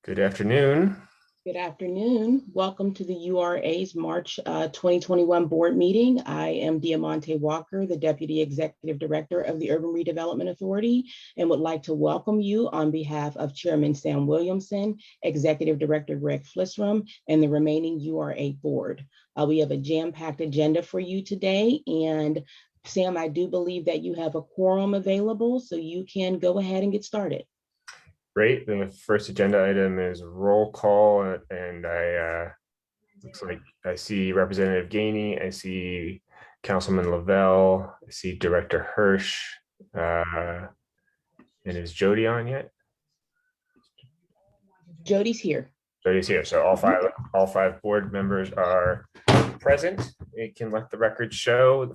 Good afternoon. Good afternoon. Welcome to the URA's March 2021 board meeting. I am Diamante Walker, the Deputy Executive Director of the Urban Redevelopment Authority, and would like to welcome you on behalf of Chairman Sam Williamson, Executive Director Greg Flissrum, and the remaining URA board. We have a jam-packed agenda for you today, and Sam, I do believe that you have a quorum available, so you can go ahead and get started. Great. The first agenda item is roll call, and looks like I see Representative Gainey, I see Councilman Lavelle, I see Director Hirsch, and is Jody on yet? Jody's here. Jody's here. So all five board members are present. It can let the record show.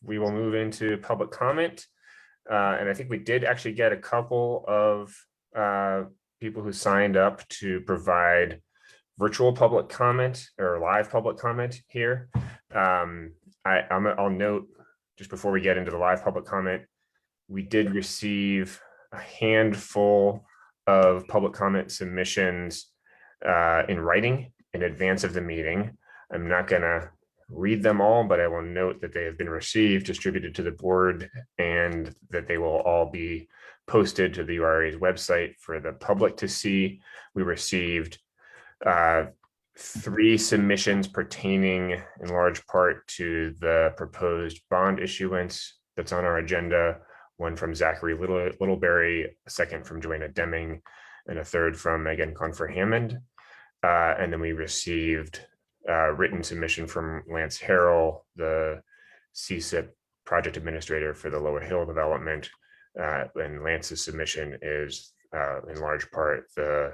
We will move into public comment. And I think we did actually get a couple of people who signed up to provide virtual public comment or live public comment here. I'll note just before we get into the live public comment, we did receive a handful of public comment submissions in writing in advance of the meeting. I'm not going to read them all, but I will note that they have been received, distributed to the board, and that they will all be posted to the URA's website for the public to see. We received 3 submissions pertaining in large part to the proposed bond issuance that's on our agenda. One from Zachary Littleberry, a second from Joanna Deming, and a third from Megan Confer-Hammond. And then we received written submission from Lance Harrell, the CSIP project administrator for the Lower Hill development. And Lance's submission is in large part the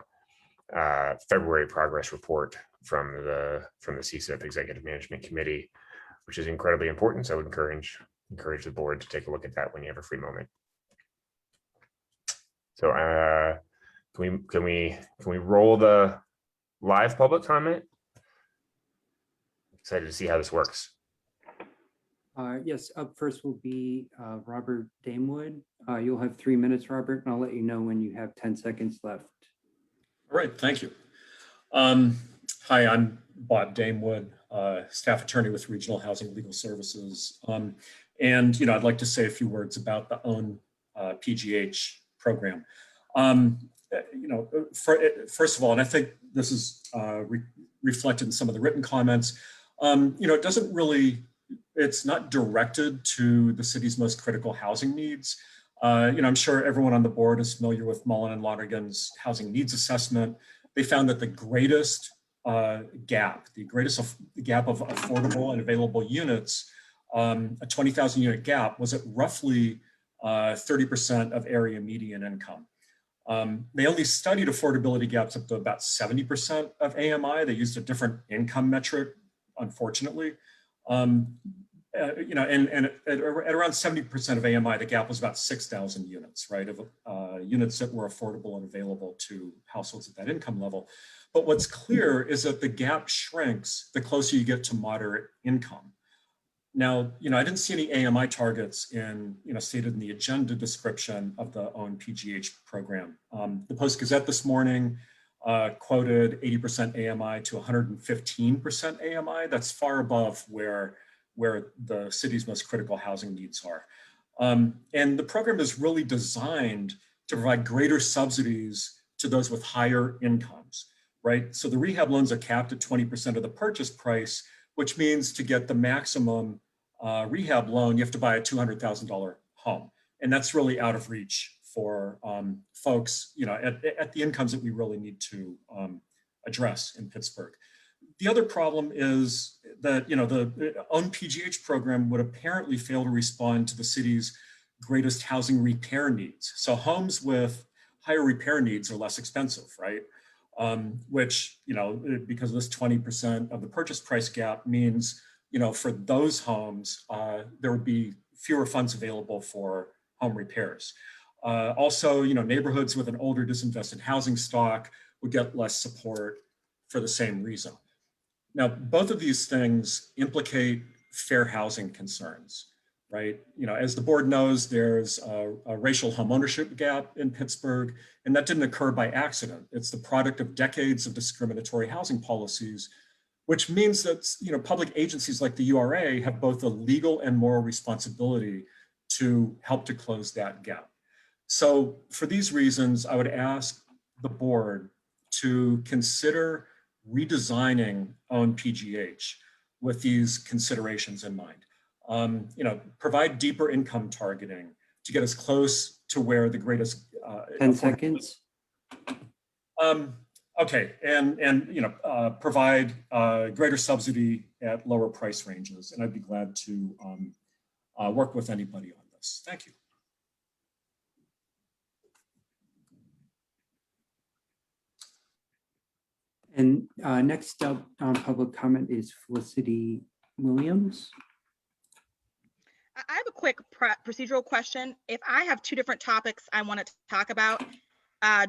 February progress report from the CSIP Executive Management Committee, which is incredibly important. So I would encourage the board to take a look at that when you have a free moment. So can we roll the live public comment? Excited to see how this works. Yes, up first will be Robert Damewood. You'll have 3 minutes, Robert, and I'll let you know when you have 10 seconds left. All right, thank you. Hi, I'm Bob Damewood, staff attorney with Regional Housing Legal Services. And I'd like to say a few words about the OWN PGH program. First of all, and I think this is reflected in some of the written comments, it doesn't really, it's not directed to the city's most critical housing needs. I'm sure everyone on the board is familiar with Mullen and Lonergan's housing needs assessment. They found that the greatest gap of affordable and available units, a 20,000 unit gap, was at roughly 30% of area median income. They only studied affordability gaps up to about 70% of AMI. They used a different income metric, unfortunately. And at around 70% of AMI, the gap was about 6,000 units, right, of units that were affordable and available to households at that income level. But what's clear is that the gap shrinks the closer you get to moderate income. Now, I didn't see any AMI targets stated in the agenda description of the OWN PGH program. The Post-Gazette this morning quoted 80% AMI to 115% AMI. That's far above where the city's most critical housing needs are. And the program is really designed to provide greater subsidies to those with higher incomes, right? So the rehab loans are capped at 20% of the purchase price, which means to get the maximum rehab loan, you have to buy a $200,000 home. And that's really out of reach for folks, at the incomes that we really need to address in Pittsburgh. The other problem is that, the OWN PGH program would apparently fail to respond to the city's greatest housing repair needs. So homes with higher repair needs are less expensive, right? Which, because of this 20% of the purchase price gap means, for those homes, there would be fewer funds available for home repairs. Also, neighborhoods with an older disinvested housing stock would get less support for the same reason. Now, both of these things implicate fair housing concerns, right? You know, as the board knows, there's a racial homeownership gap in Pittsburgh, and that didn't occur by accident. It's the product of decades of discriminatory housing policies, which means that, you know, public agencies like the URA have both a legal and moral responsibility to help to close that gap. So for these reasons, I would ask the board to consider redesigning ONPGH with these considerations in mind. You know, provide deeper income targeting to get us close to where the greatest 10 seconds. Okay, and you know, provide greater subsidy at lower price ranges, and I'd be glad to work with anybody on this. Thank you. And next up on public comment is Felicity Williams. I have a quick procedural question. If I have two different topics I want to talk about,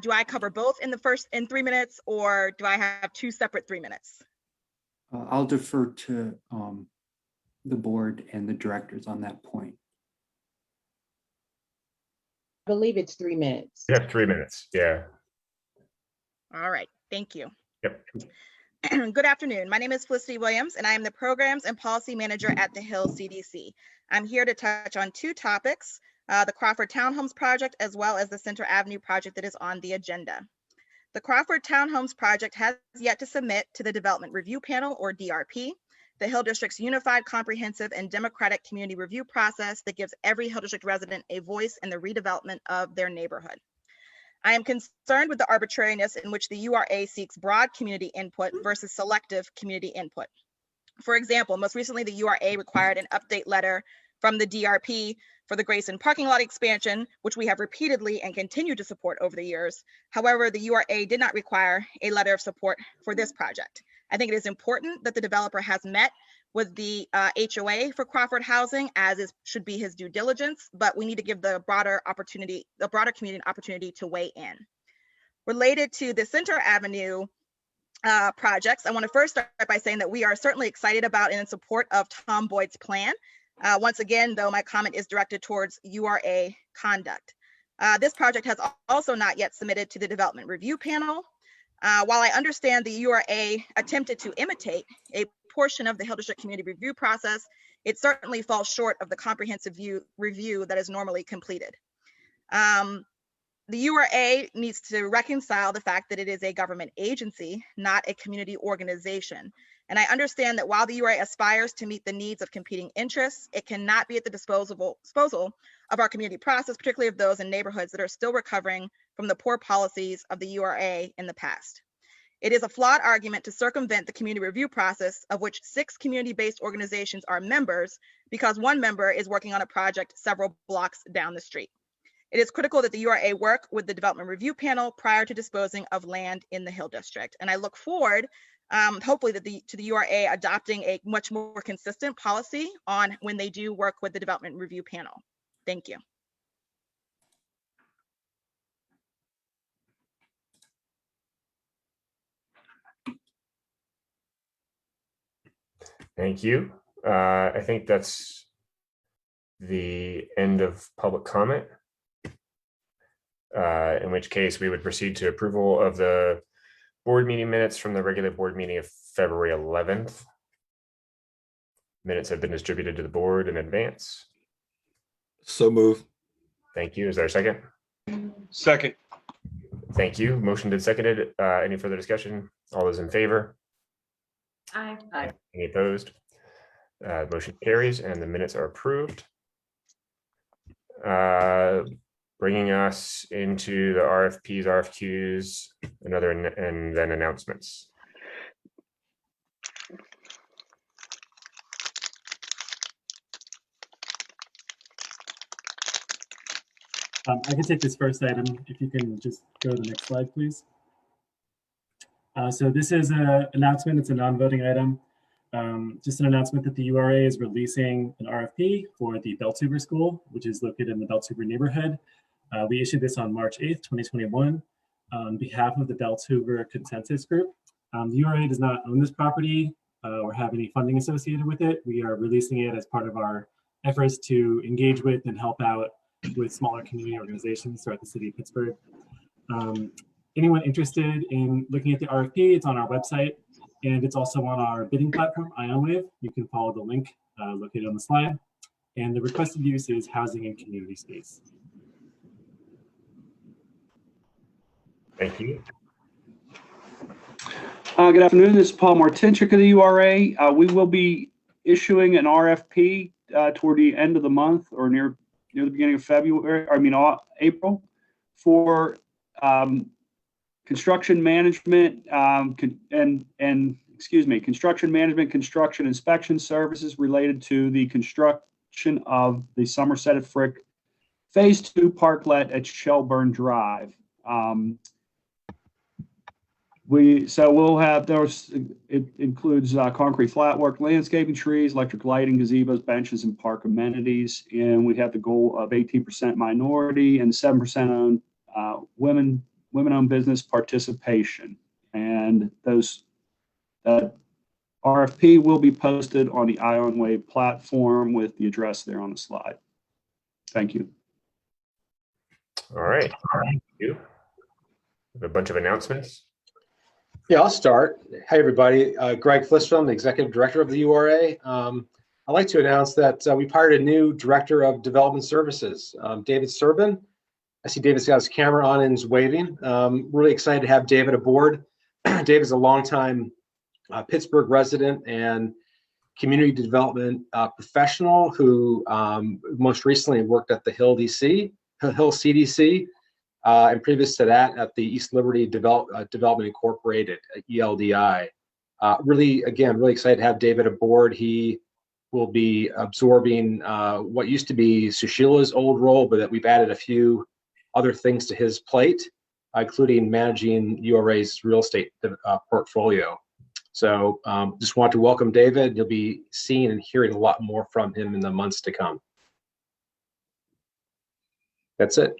do I cover both in 3 minutes, or do I have two separate 3 minutes? I'll defer to the board and the directors on that point. I believe it's 3 minutes. You have 3 minutes. Yeah. All right, thank you. Yep. Good afternoon. My name is Felicity Williams, and I am the Programs and Policy Manager at the Hill CDC. I'm here to touch on two topics, the Crawford Townhomes project, as well as the Center Avenue project that is on the agenda. The Crawford Townhomes project has yet to submit to the Development Review Panel, or DRP, the Hill District's unified, comprehensive, and democratic community review process that gives every Hill District resident a voice in the redevelopment of their neighborhood. I am concerned with the arbitrariness in which the URA seeks broad community input versus selective community input. For example, most recently, the URA required an update letter from the DRP for the Grayson parking lot expansion, which we have repeatedly and continue to support over the years. However, the URA did not require a letter of support for this project. I think it is important that the developer has met with the HOA for Crawford Housing, as should be his due diligence, but we need to give the broader community an opportunity to weigh in. Related to the Center Avenue projects, I want to first start by saying that we are certainly excited about and in support of Tom Boyd's plan. Once again, though, my comment is directed towards URA conduct. This project has also not yet submitted to the Development Review Panel. While I understand the URA attempted to imitate a portion of the Hill District Community Review process, it certainly falls short of the comprehensive review that is normally completed. The URA needs to reconcile the fact that it is a government agency, not a community organization. And I understand that while the URA aspires to meet the needs of competing interests, it cannot be at the disposal of our community process, particularly of those in neighborhoods that are still recovering from the poor policies of the URA in the past. It is a flawed argument to circumvent the community review process, of which 6 community-based organizations are members, because one member is working on a project several blocks down the street. It is critical that the URA work with the Development Review Panel prior to disposing of land in the Hill District. And I look forward, hopefully, to the URA adopting a much more consistent policy on when they do work with the Development Review Panel. Thank you. Thank you. I think that's the end of public comment. In which case we would proceed to approval of the board meeting minutes from the regular board meeting of February 11th. Minutes have been distributed to the board in advance. So move. Thank you. Is there a second? Second. Thank you. Motion and seconded. Any further discussion? All those in favor? Aye. Any opposed? Motion carries and the minutes are approved. Bringing us into the RFPs, RFQs, and then announcements. I can take this first item. If you can just go to the next slide, please. So this is an announcement. It's a non-voting item. Just an announcement that the URA is releasing an RFP for the Beltuber School, which is located in the Beltuber neighborhood. We issued this on March 8th, 2021, on behalf of the Beltuber Consensus Group. The URA does not own this property or have any funding associated with it. We are releasing it as part of our efforts to engage with and help out with smaller community organizations throughout the city of Pittsburgh. Anyone interested in looking at the RFP, it's on our website, and it's also on our bidding platform, IonWave. You can follow the link located on the slide. And the requested use is housing and community space. Thank you. Good afternoon. This is Paul Martinchik of the URA. We will be issuing an RFP toward the end of the month or near the beginning of April for construction management construction management, construction inspection services related to the construction of the Somerset at Frick Phase 2 parklet at Shelburne Drive. We'll have those. It includes concrete flatwork, landscaping, trees, electric lighting, gazebos, benches, and park amenities. And we have the goal of 18% minority and 7% owned women-owned business participation. And that RFP will be posted on the IonWave platform with the address there on the slide. Thank you. All right. Thank you. We have a bunch of announcements. Yeah, I'll start. Hey, everybody. Greg Flistrom, the Executive Director of the URA. I'd like to announce that we've hired a new Director of Development Services, David Serbin. I see David's got his camera on and is waving. Really excited to have David aboard. David's a longtime Pittsburgh resident and community development professional who most recently worked at the Hill CDC. And previous to that at the East Liberty Development Incorporated, ELDI. Really excited to have David aboard. He will be absorbing what used to be Sushila's old role, but that we've added a few other things to his plate, including managing URA's real estate portfolio. So just want to welcome David. You'll be seeing and hearing a lot more from him in the months to come. That's it.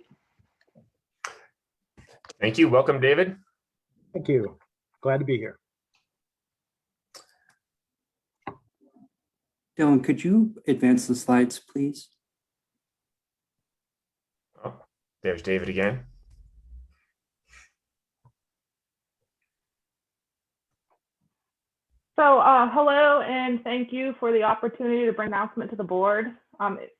Thank you. Welcome, David. Thank you. Glad to be here. Dylan, could you advance the slides, please? Oh, there's David again. So hello, and thank you for the opportunity to bring an announcement to the board.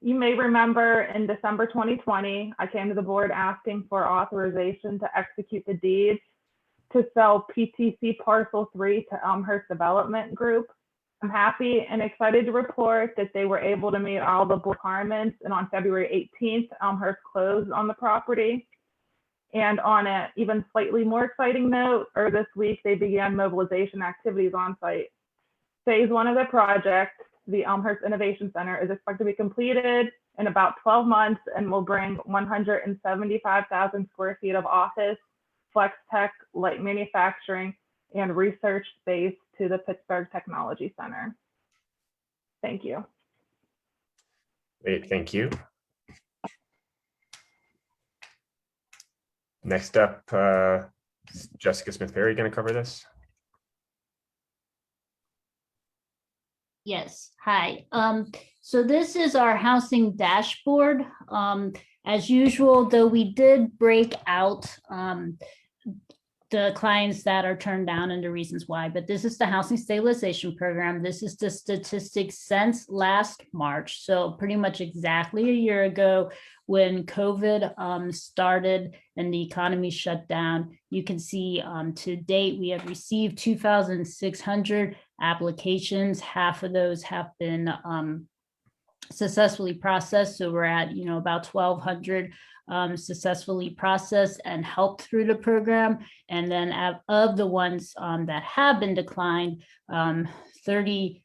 You may remember in December 2020, I came to the board asking for authorization to execute the deeds to sell PTC Parcel 3 to Elmhurst Development Group. I'm happy and excited to report that they were able to meet all the requirements, and on February 18th, Elmhurst closed on the property. And on an even slightly more exciting note, this week, they began mobilization activities on site. Phase 1 of the project, the Elmhurst Innovation Center, is expected to be completed in about 12 months and will bring 175,000 square feet of office, flex tech, light manufacturing, and research space to the Pittsburgh Technology Center. Thank you. Great, thank you. Next up, Jessica Smith-Perry going to cover this. Yes, hi. So this is our housing dashboard. As usual, though, we did break out the clients that are turned down and the reasons why, but this is the housing stabilization program. This is the statistics since last March. So pretty much exactly a year ago when COVID started and the economy shut down. You can see to date, we have received 2,600 applications. Half of those have been successfully processed. So we're at, about 1,200 successfully processed and helped through the program. And then of the ones that have been declined, 30%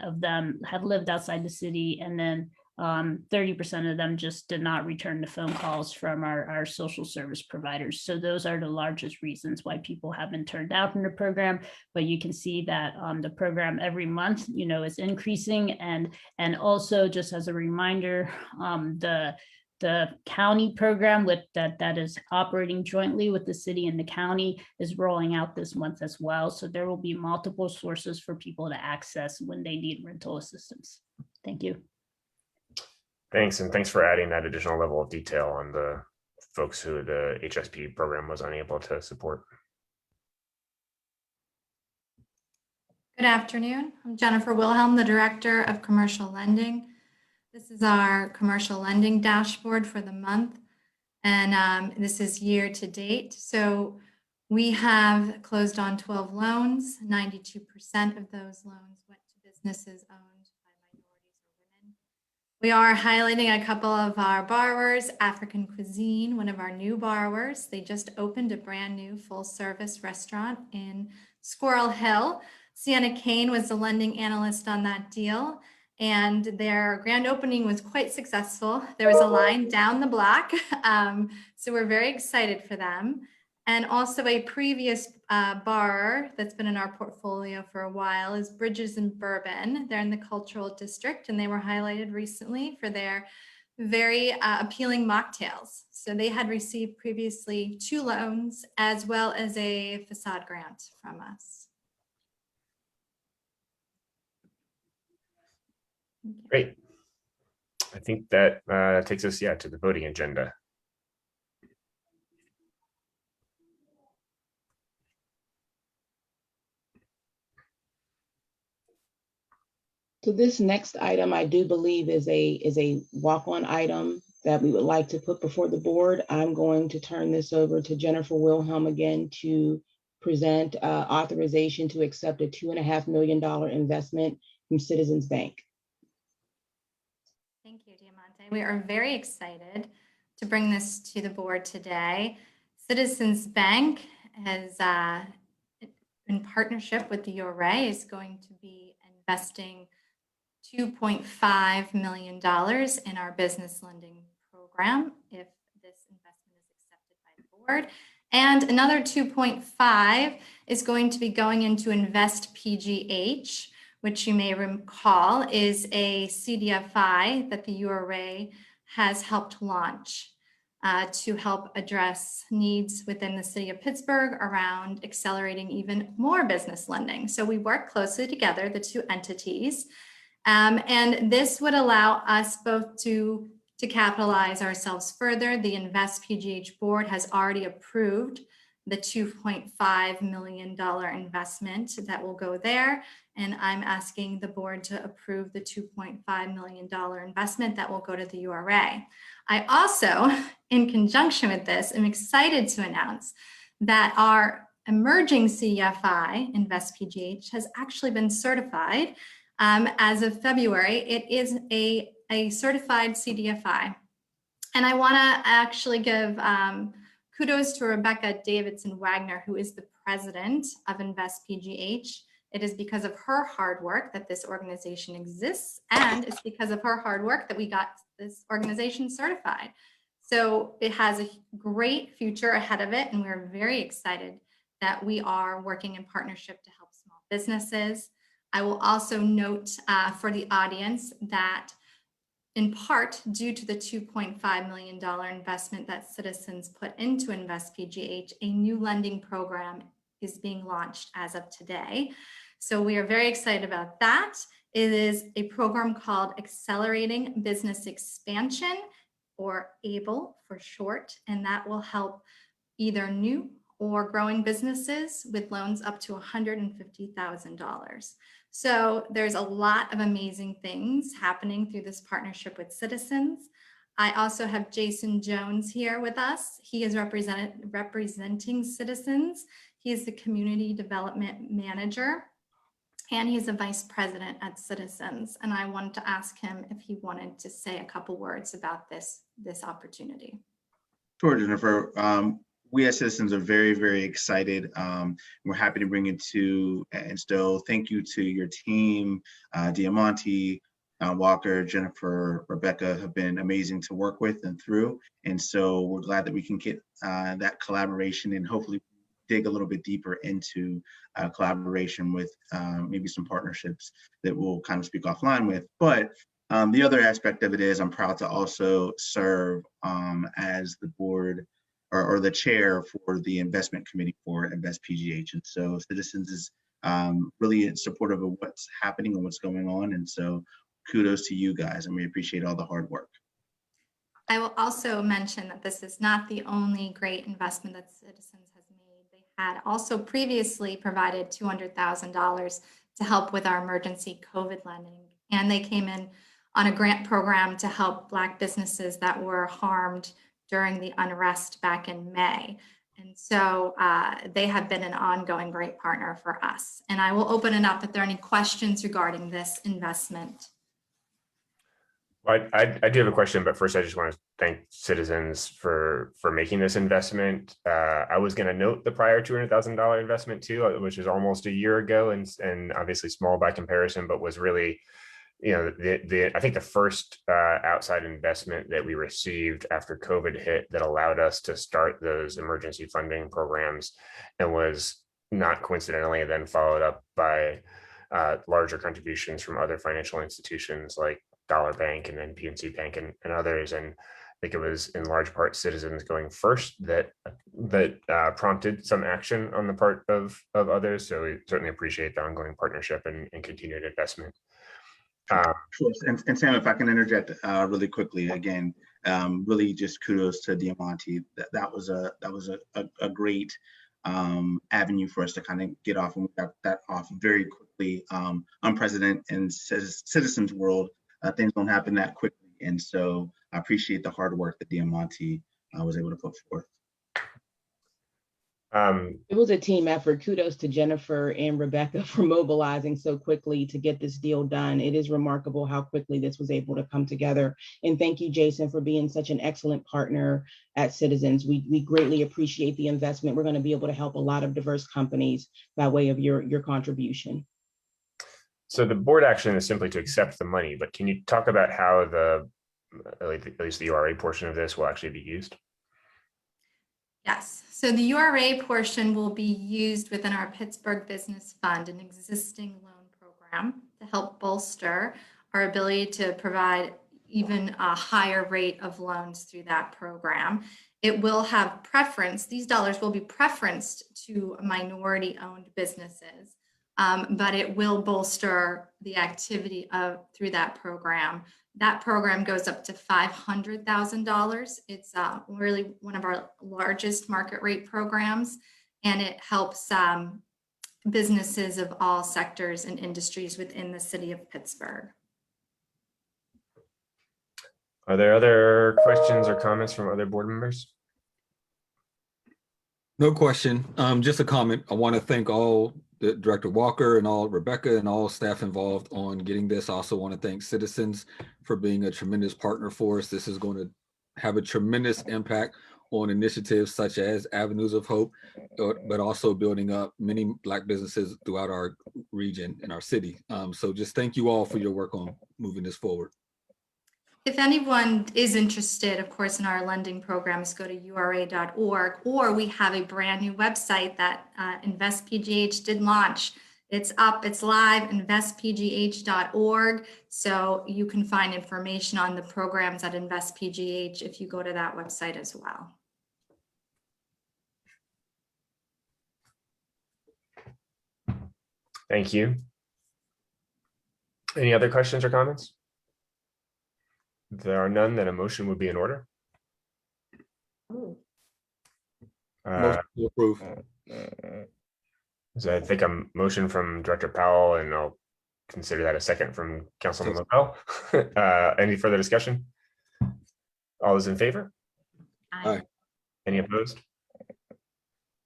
of them have lived outside the city, and then 30% of them just did not return the phone calls from our social service providers. So those are the largest reasons why people have been turned out from the program. But you can see that the program every month, is increasing. And also, just as a reminder, the county program that is operating jointly with the city and the county is rolling out this month as well. So there will be multiple sources for people to access when they need rental assistance. Thank you. Thanks, and thanks for adding that additional level of detail on the folks who the HSP program was unable to support. Good afternoon. I'm Jennifer Wilhelm, the Director of Commercial Lending. This is our commercial lending dashboard for the month, and this is year to date. So we have closed on 12 loans. 92% of those loans went to businesses owned by minorities or women. We are highlighting a couple of our borrowers. African Cuisine, one of our new borrowers. They just opened a brand new full service restaurant in Squirrel Hill. Sienna Kane was the lending analyst on that deal, and their grand opening was quite successful. There was a line down the block, so we're very excited for them. And also a previous borrower that's been in our portfolio for a while is Bridges and Bourbon. They're in the cultural district, and they were highlighted recently for their very appealing mocktails. So they had received previously 2 loans as well as a facade grant from us. Great. I think that takes us, to the voting agenda. So this next item, I do believe is a walk-on item that we would like to put before the board. I'm going to turn this over to Jennifer Wilhelm again to present authorization to accept a $2.5 million investment from Citizens Bank. Thank you, Diamante. We are very excited to bring this to the board today. Citizens Bank has, in partnership with the URA, is going to be investing $2.5 million in our business lending program if this investment is accepted by the board. And another 2.5 is going to be going into Invest PGH, which you may recall is a CDFI that the URA has helped launch to help address needs within the city of Pittsburgh around accelerating even more business lending. So we work closely together, the 2 entities, and this would allow us both to capitalize ourselves further. The Invest PGH board has already approved the $2.5 million investment that will go there. And I'm asking the board to approve the $2.5 million investment that will go to the URA. I also, in conjunction with this, am excited to announce that our emerging CFI, Invest PGH, has actually been certified as of February. It is a certified CDFI. And I wanna actually give kudos to Rebecca Davidson Wagner, who is the president of Invest PGH. It is because of her hard work that this organization exists, and it's because of her hard work that we got this organization certified. So it has a great future ahead of it, and we're very excited that we are working in partnership to help small businesses. I will also note for the audience that in part due to the $2.5 million investment that Citizens put into Invest PGH, a new lending program is being launched as of today. So we are very excited about that. It is a program called Accelerating Business Expansion, or ABLE for short, and that will help either new or growing businesses with loans up to $150,000. So there's a lot of amazing things happening through this partnership with Citizens. I also have Jason Jones here with us. He is representing Citizens. He is the Community Development Manager, and he's a Vice President at Citizens. And I wanted to ask him if he wanted to say a couple words about this opportunity. Sure, Jennifer. We as Citizens are very, very excited. We're happy to bring it to Instill. Thank you to your team, Diamante, Walker, Jennifer, Rebecca have been amazing to work with and through. And so we're glad that we can get that collaboration and hopefully dig a little bit deeper into collaboration with maybe some partnerships that we'll kind of speak offline with. But the other aspect of it is I'm proud to also serve as the board or the chair for the investment committee for Invest PGH. And so Citizens is really supportive of what's happening and what's going on. And so kudos to you guys, and we appreciate all the hard work. I will also mention that this is not the only great investment that Citizens has made. They had also previously provided $200,000 to help with our emergency COVID lending. And they came in on a grant program to help Black businesses that were harmed during the unrest back in May. And so they have been an ongoing great partner for us. And I will open it up if there are any questions regarding this investment. I do have a question, but first I just want to thank Citizens for making this investment. I was going to note the prior $200,000 investment too, which is almost a year ago, and obviously small by comparison, but was really, you know, I think the first outside investment that we received after COVID hit that allowed us to start those emergency funding programs, and was not coincidentally then followed up by larger contributions from other financial institutions like Dollar Bank and then PNC Bank and others. And I think it was in large part Citizens going first that prompted some action on the part of others. So we certainly appreciate the ongoing partnership and continued investment. Sure. And Sam, if I can interject really quickly, again, really just kudos to Diamante. That was a great avenue for us to kind of get off, and we got that off very quickly. Unprecedented in Citizens world. Things don't happen that quickly. And so I appreciate the hard work that Diamante was able to put forth. It was a team effort. Kudos to Jennifer and Rebecca for mobilizing so quickly to get this deal done. It is remarkable how quickly this was able to come together. And thank you, Jason, for being such an excellent partner at Citizens. We greatly appreciate the investment. We're going to be able to help a lot of diverse companies by way of your contribution. So the board action is simply to accept the money, but can you talk about how at least the URA portion of this will actually be used? Yes, so the URA portion will be used within our Pittsburgh Business Fund, an existing loan program to help bolster our ability to provide even a higher rate of loans through that program. It will have preference. These dollars will be preferenced to minority-owned businesses. But it will bolster the activity through that program. That program goes up to $500,000. It's really one of our largest market rate programs, and it helps businesses of all sectors and industries within the city of Pittsburgh. Are there other questions or comments from other board members? No question. Just a comment. I want to thank all Director Walker and all Rebecca and all staff involved on getting this. I also want to thank Citizens for being a tremendous partner for us. This is going to have a tremendous impact on initiatives such as Avenues of Hope, but also building up many Black businesses throughout our region and our city. So just thank you all for your work on moving this forward. If anyone is interested, of course, in our lending programs, go to ura.org, or we have a brand new website that InvestPGH did launch. It's up, it's live, investpgh.org. So you can find information on the programs at InvestPGH if you go to that website as well. Thank you. Any other questions or comments? If there are none, then a motion would be in order. Motion to approve. So I think a motion from Director Powell, and I'll consider that a second from Councilman LaBelle. Any further discussion? All those in favor? Aye. Any opposed?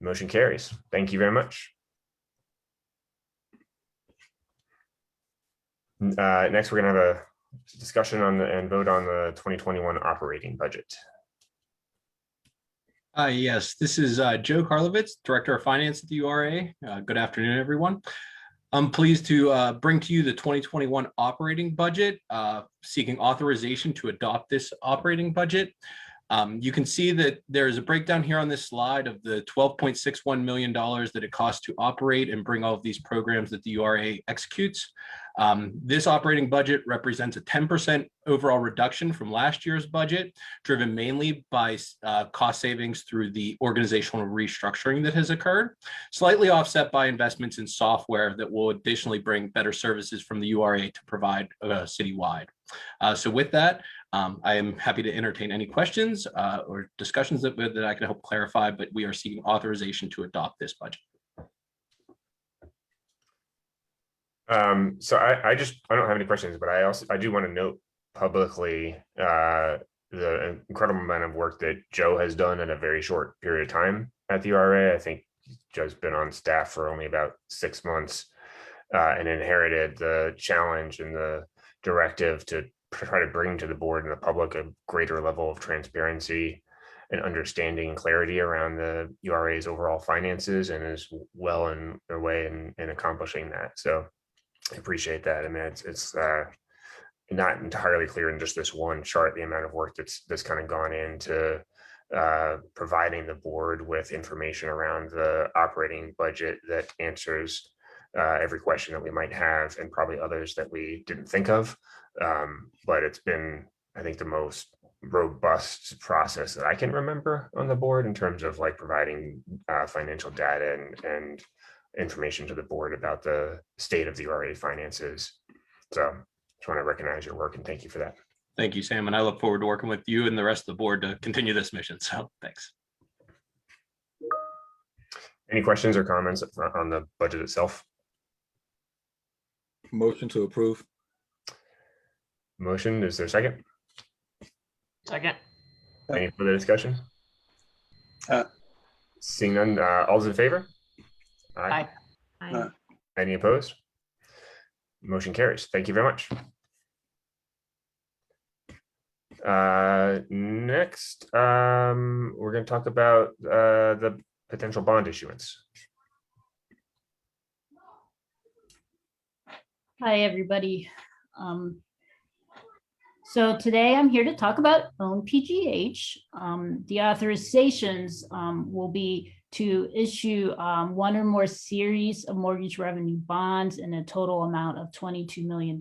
Motion carries. Thank you very much. Next, we're going to have a discussion on and vote on the 2021 operating budget. Yes, this is Joe Karlovitz, Director of Finance at the URA. Good afternoon, everyone. I'm pleased to bring to you the 2021 operating budget, seeking authorization to adopt this operating budget. You can see that there is a breakdown here on this slide of the $12.61 million that it costs to operate and bring all of these programs that the URA executes. This operating budget represents a 10% overall reduction from last year's budget, driven mainly by cost savings through the organizational restructuring that has occurred, slightly offset by investments in software that will additionally bring better services from the URA to provide citywide. So with that, I am happy to entertain any questions or discussions that I can help clarify, but we are seeking authorization to adopt this budget. So I don't have any questions, but I do want to note publicly the incredible amount of work that Joe has done in a very short period of time at the URA. I think Joe's been on staff for only about 6 months and inherited the challenge and the directive to try to bring to the board and the public a greater level of transparency and understanding and clarity around the URA's overall finances, and is well in their way in accomplishing that. So I appreciate that. I mean, it's not entirely clear in just this one chart the amount of work that's kind of gone into providing the board with information around the operating budget that answers every question that we might have, and probably others that we didn't think of. But it's been, I think, the most robust process that I can remember on the board in terms of like providing financial data and information to the board about the state of the URA finances. So just want to recognize your work and thank you for that. Thank you, Sam. And I look forward to working with you and the rest of the board to continue this mission. So thanks. Any questions or comments on the budget itself? Motion to approve. Motion, is there a second? Second. Any further discussion? Seeing none, all's in favor? Aye. Any opposed? Motion carries. Thank you very much. Next, we're going to talk about the potential bond issuance. Hi, everybody. So today I'm here to talk about Own PGH. The authorizations will be to issue one or more series of mortgage revenue bonds in a total amount of $22 million,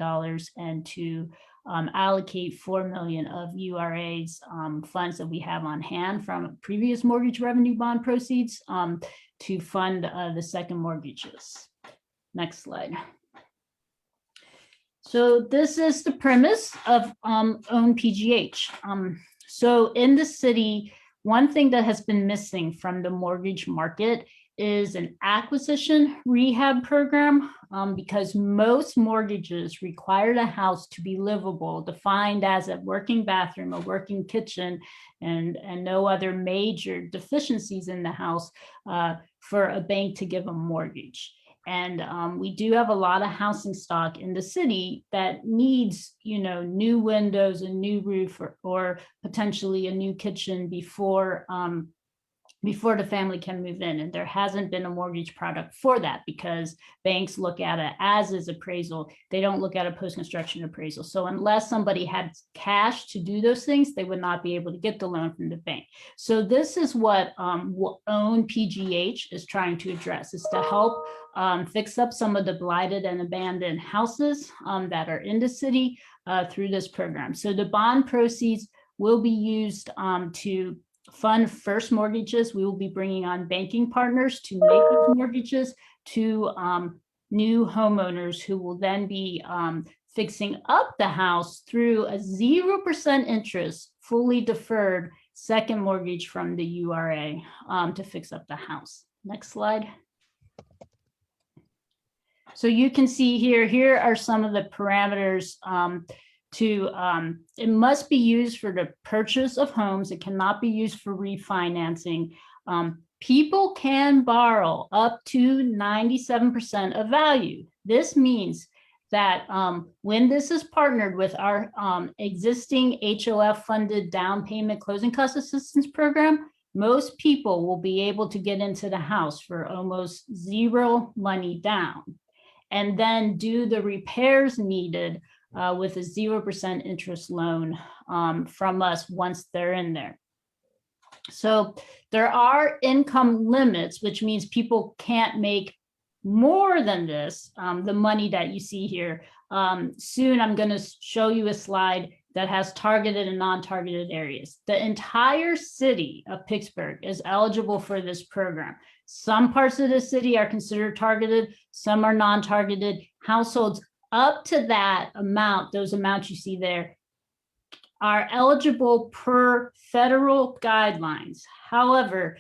and to allocate $4 million of URA's funds that we have on hand from previous mortgage revenue bond proceeds to fund the second mortgages. Next slide. So this is the premise of Own PGH. So in the city, one thing that has been missing from the mortgage market is an acquisition rehab program, because most mortgages require the house to be livable, defined as a working bathroom, a working kitchen, and no other major deficiencies in the house for a bank to give a mortgage. And we do have a lot of housing stock in the city that needs, new windows, a new roof, or potentially a new kitchen before the family can move in. And there hasn't been a mortgage product for that because banks look at it as is appraisal. They don't look at a post-construction appraisal. So unless somebody had cash to do those things, they would not be able to get the loan from the bank. So this is what Own PGH is trying to address, is to help fix up some of the blighted and abandoned houses that are in the city through this program. So the bond proceeds will be used to fund first mortgages. We will be bringing on banking partners to make these mortgages to new homeowners who will then be fixing up the house through a 0% interest, fully deferred second mortgage from the URA to fix up the house. Next slide. So you can see here are some of the parameters it must be used for the purchase of homes. It cannot be used for refinancing. People can borrow up to 97% of value. This means that when this is partnered with our existing HOF funded down payment closing cost assistance program, most people will be able to get into the house for almost zero money down, and then do the repairs needed with a 0% interest loan from us once they're in there. So there are income limits, which means people can't make more than this, the money that you see here. Soon I'm going to show you a slide that has targeted and non-targeted areas. The entire city of Pittsburgh is eligible for this program. Some parts of the city are considered targeted, some are non-targeted. Households up to that amount, those amounts you see there, are eligible per federal guidelines. However,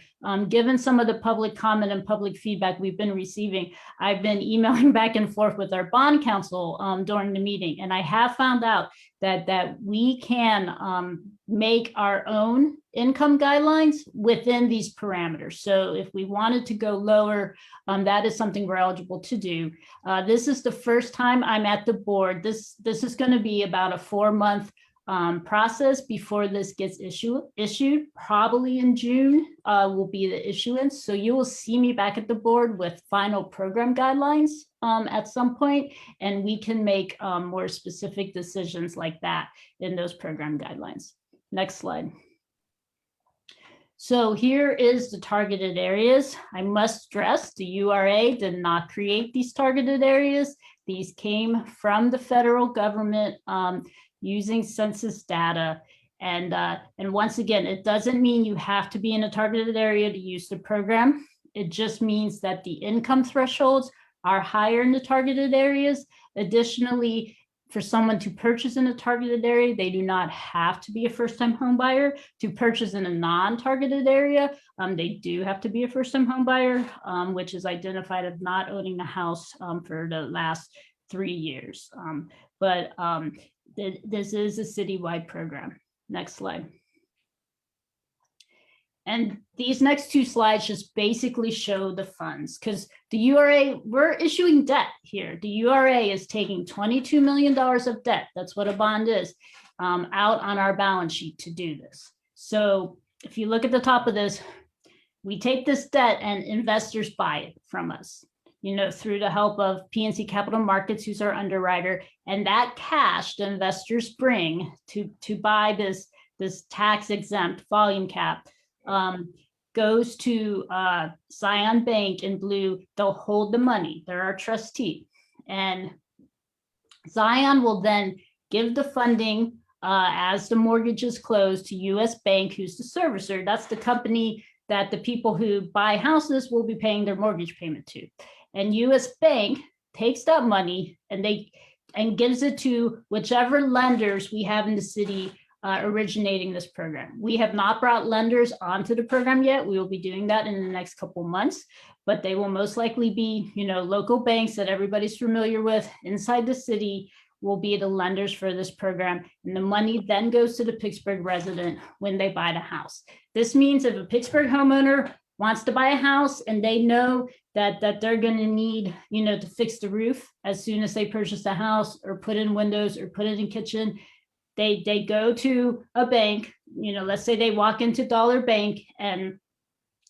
given some of the public comment and public feedback we've been receiving, I've been emailing back and forth with our bond counsel during the meeting, and I have found out that we can make our own income guidelines within these parameters. So if we wanted to go lower, that is something we're eligible to do. This is the first time I'm at the board. This is going to be about a 4-month process before this gets issued. Probably in June will be the issuance. So you will see me back at the board with final program guidelines at some point, and we can make more specific decisions like that in those program guidelines. Next slide. So here is the targeted areas. I must stress the URA did not create these targeted areas. These came from the federal government using census data. And once again, it doesn't mean you have to be in a targeted area to use the program. It just means that the income thresholds are higher in the targeted areas. Additionally, for someone to purchase in a targeted area, they do not have to be a first-time home buyer. To purchase in a non-targeted area, they do have to be a first-time home buyer, which is identified as not owning the house for the last 3 years. This is a citywide program. Next slide. And these next 2 slides just basically show the funds, because the URA, we're issuing debt here. The URA is taking $22 million of debt, that's what a bond is, out on our balance sheet to do this. So if you look at the top of this, we take this debt and investors buy it from us, through the help of PNC Capital Markets, who's our underwriter, and that cash the investors bring to buy this tax exempt volume cap goes to Zion Bank in blue. They'll hold the money. They're our trustee. And Zion will then give the funding as the mortgage is closed to US Bank, who's the servicer. That's the company that the people who buy houses will be paying their mortgage payment to. And US Bank takes that money and gives it to whichever lenders we have in the city originating this program. We have not brought lenders onto the program yet. We will be doing that in the next couple months, but they will most likely be, local banks that everybody's familiar with inside the city will be the lenders for this program. And the money then goes to the Pittsburgh resident when they buy the house. This means if a Pittsburgh homeowner wants to buy a house and they know that they're going to need, to fix the roof as soon as they purchase the house or put in windows or put it in kitchen, they go to a bank, let's say they walk into Dollar Bank and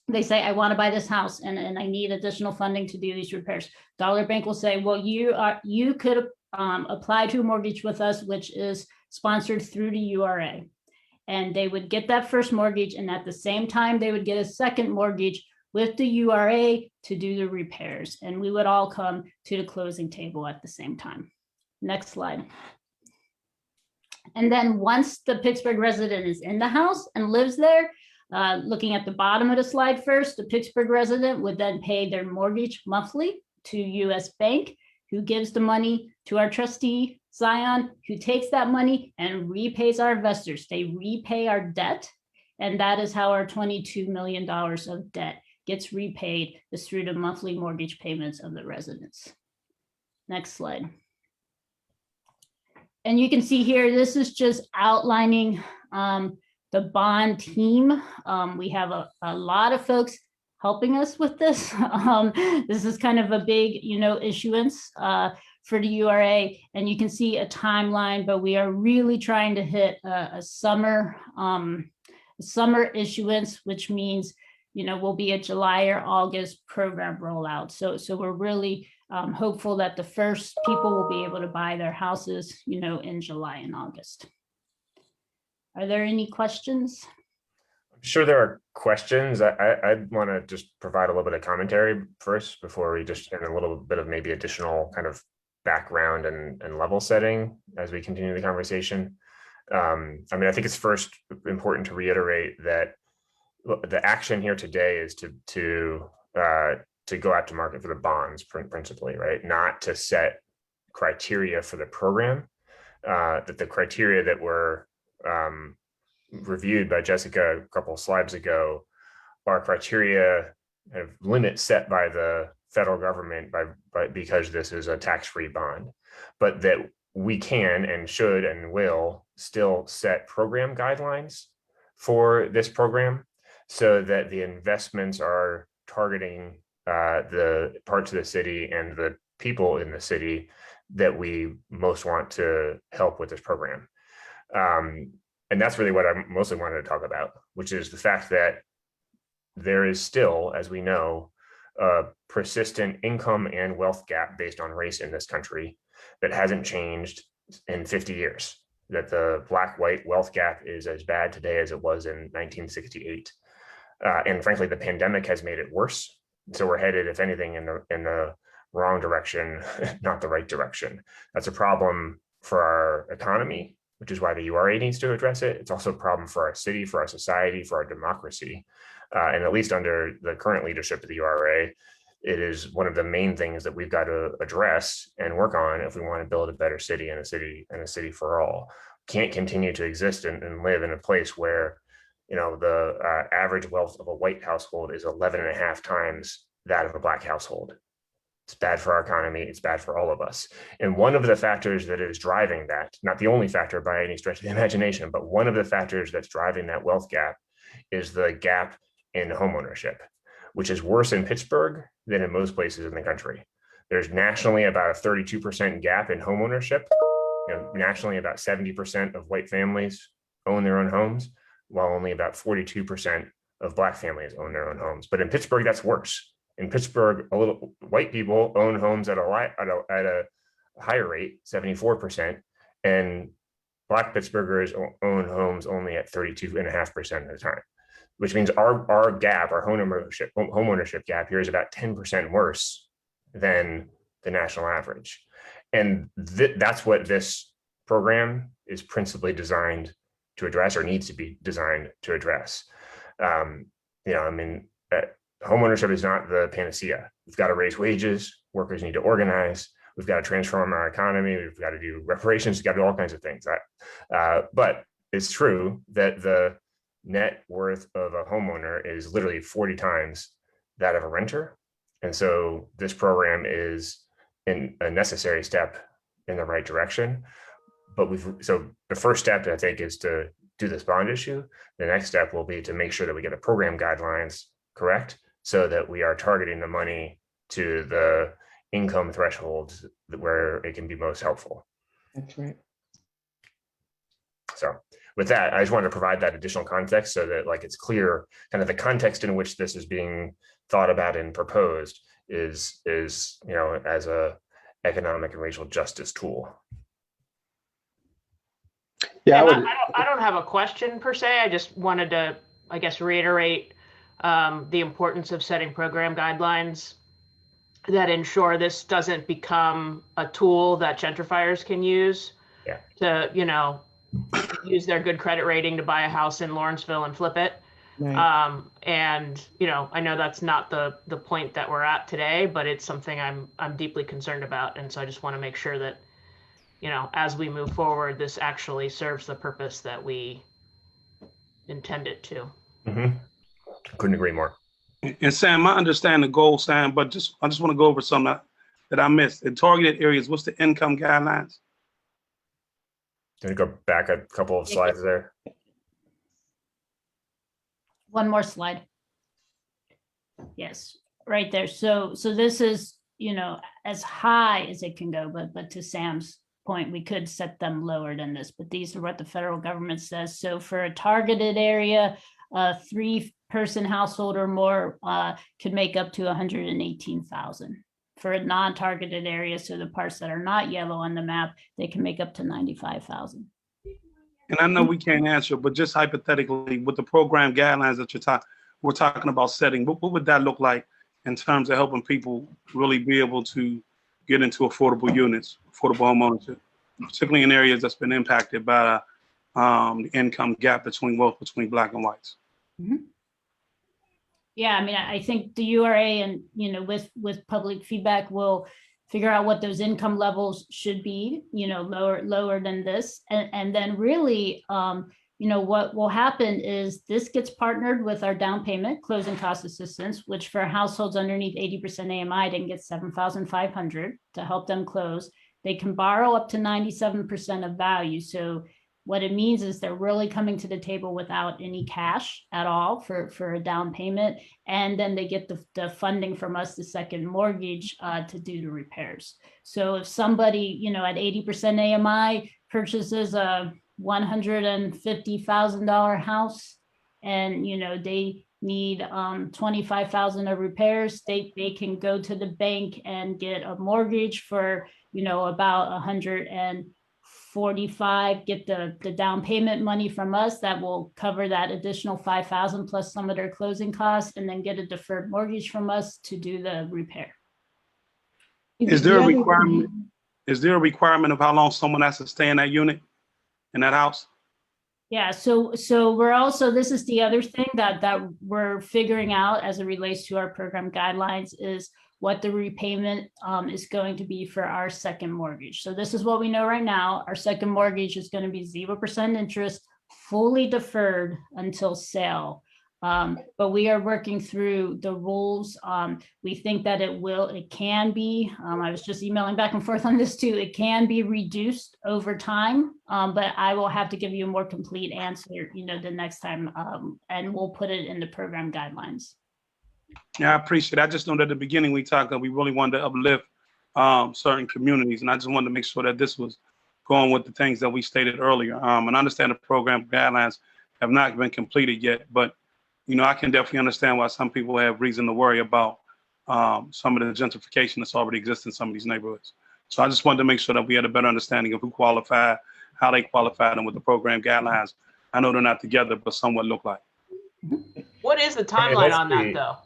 they say, I want to buy this house and I need additional funding to do these repairs. Dollar Bank will say, well, you could apply to a mortgage with us, which is sponsored through the URA. And they would get that first mortgage, and at the same time, they would get a second mortgage with the URA to do the repairs. And we would all come to the closing table at the same time. Next slide. And then once the Pittsburgh resident is in the house and lives there, looking at the bottom of the slide first, the Pittsburgh resident would then pay their mortgage monthly to US Bank, who gives the money to our trustee, Zion, who takes that money and repays our investors. They repay our debt, and that is how our $22 million of debt gets repaid, is through the monthly mortgage payments of the residents. Next slide. And you can see here, this is just outlining the bond team. We have a lot of folks helping us with this. This is kind of a big, issuance for the URA, and you can see a timeline, but we are really trying to hit a summer issuance, which means, will be a July or August program rollout. So we're really hopeful that the first people will be able to buy their houses, in July and August. Are there any questions? I'm sure there are questions. I'd want to just provide a little bit of commentary first before we just, and a little bit of maybe additional kind of background and level setting as we continue the conversation. I think it's first important to reiterate that the action here today is to go out to market for the bonds principally, right? Not to set criteria for the program. That the criteria that we're reviewed by Jessica a couple of slides ago are criteria kind of limits set by the federal government because this is a tax-free bond, but that we can and should and will still set program guidelines for this program so that the investments are targeting the parts of the city and the people in the city that we most want to help with this program. And that's really what I mostly wanted to talk about, which is the fact that there is still, as we know, a persistent income and wealth gap based on race in this country that hasn't changed in 50 years. That the black-white wealth gap is as bad today as it was in 1968. And frankly, the pandemic has made it worse. So we're headed, if anything, in the wrong direction, not the right direction. That's a problem for our economy, which is why the URA needs to address it. It's also a problem for our city, for our society, for our democracy. And at least under the current leadership of the URA, it is one of the main things that we've got to address and work on if we want to build a better city and a city for all. Can't continue to exist and live in a place where, you know, the average wealth of a white household is 11.5 times that of a black household. It's bad for our economy. It's bad for all of us. And one of the factors that is driving that, not the only factor by any stretch of the imagination, but one of the factors that's driving that wealth gap is the gap in homeownership, which is worse in Pittsburgh than in most places in the country. There's nationally about a 32% gap in homeownership. You know, nationally, about 70% of white families own their own homes, while only about 42% of black families own their own homes. But in Pittsburgh, that's worse. In Pittsburgh, white people own homes at a higher rate, 74%, and black Pittsburghers own homes only at 32.5% of the time, which means our gap, our homeownership gap here is about 10% worse than the national average. And that's what this program is principally designed to address, or needs to be designed to address. You know, I mean, homeownership is not the panacea. We've got to raise wages. Workers need to organize. We've got to transform our economy. We've got to do reparations. We've got to do all kinds of things. But it's true that the net worth of a homeowner is literally 40 times that of a renter. And so this program is a necessary step in the right direction. But so the first step, I think, is to do this bond issue. The next step will be to make sure that we get the program guidelines correct, so that we are targeting the money to the income thresholds where it can be most helpful. That's right. So with that, I just wanted to provide that additional context so that, like, it's clear kind of the context in which this is being thought about and proposed is, you know, as a economic and racial justice tool. Yeah, I don't have a question per se. I just wanted to, I guess, reiterate the importance of setting program guidelines that ensure this doesn't become a tool that gentrifiers can use to, you know, use their good credit rating to buy a house in Lawrenceville and flip it. Right. And, you know, I know that's not the point that we're at today, but it's something I'm deeply concerned about. And so I just want to make sure that, you know, as we move forward, this actually serves the purpose that we intend it to. Mm-hmm. Couldn't agree more. And Sam, I understand the goal, Sam, but I just want to go over something that I missed. In targeted areas, what's the income guidelines? Can you go back a couple of slides there? One more slide. Yes, right there. So this is, you know, as high as it can go, but to Sam's point, we could set them lower than this, but these are what the federal government says. So for a targeted area, a 3-person household or more could make up to 118,000. For a non-targeted area, so the parts that are not yellow on the map, they can make up to 95,000. And I know we can't answer, but just hypothetically, with the program guidelines that we're talking about setting, what would that look like in terms of helping people really be able to get into affordable units, affordable homeownership, particularly in areas that's been impacted by the income gap between black and whites? Mm-hmm. Yeah, I mean, I think the URA and, you know, with public feedback will figure out what those income levels should be, lower than this. And then really, what will happen is this gets partnered with our down payment closing cost assistance, which for households underneath 80% AMI, they can get $7,500 to help them close. They can borrow up to 97% of value. So what it means is they're really coming to the table without any cash at all for a down payment. And then they get the funding from us, the second mortgage, to do the repairs. So if somebody, at 80% AMI purchases a $150,000 house and, they need $25,000 of repairs, they can go to the bank and get a mortgage for, about $145, get the down payment money from us that will cover that additional $5,000 plus some of their closing costs, and then get a deferred mortgage from us to do the repair. Is there a requirement? Is there a requirement of how long someone has to stay in that unit, in that house? Yeah, so we're also, this is the other thing that we're figuring out as it relates to our program guidelines, is what the repayment is going to be for our second mortgage. So this is what we know right now. Our second mortgage is going to be 0% interest, fully deferred until sale. But we are working through the rules. We think that it can be, I was just emailing back and forth on this too, it can be reduced over time, but I will have to give you a more complete answer, the next time, and we'll put it in the program guidelines. Yeah, I appreciate it. I just know that at the beginning we talked that we really wanted to uplift certain communities, and I just wanted to make sure that this was going with the things that we stated earlier. And I understand the program guidelines have not been completed yet, but I can definitely understand why some people have reason to worry about some of the gentrification that's already exists in some of these neighborhoods. So I just wanted to make sure that we had a better understanding of who qualified, how they qualified, and what the program guidelines, I know they're not together, but somewhat look like. What is the timeline on that, though?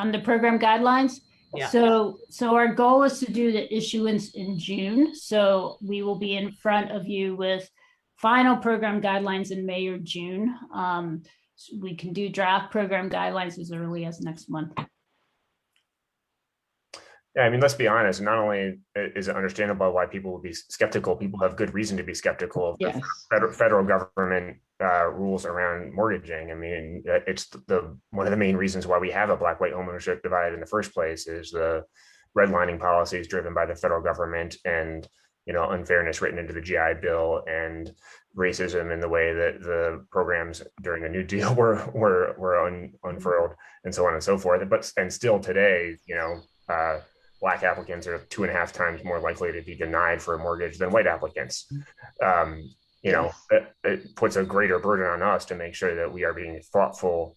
On the program guidelines? Yeah. So our goal is to do the issuance in June. So we will be in front of you with final program guidelines in May or June. So we can do draft program guidelines as early as next month. Yeah, I mean, let's be honest. Not only is it understandable why people will be skeptical, people have good reason to be skeptical of Yes. the federal government rules around mortgaging. I mean, it's one of the main reasons why we have a black-white homeownership divide in the first place is the redlining policies driven by the federal government and unfairness written into the GI Bill and racism in the way that the programs during the New Deal were unfurled and so on and so forth. And still today, Black applicants are 2.5 times more likely to be denied for a mortgage than white applicants. It puts a greater burden on us to make sure that we are being thoughtful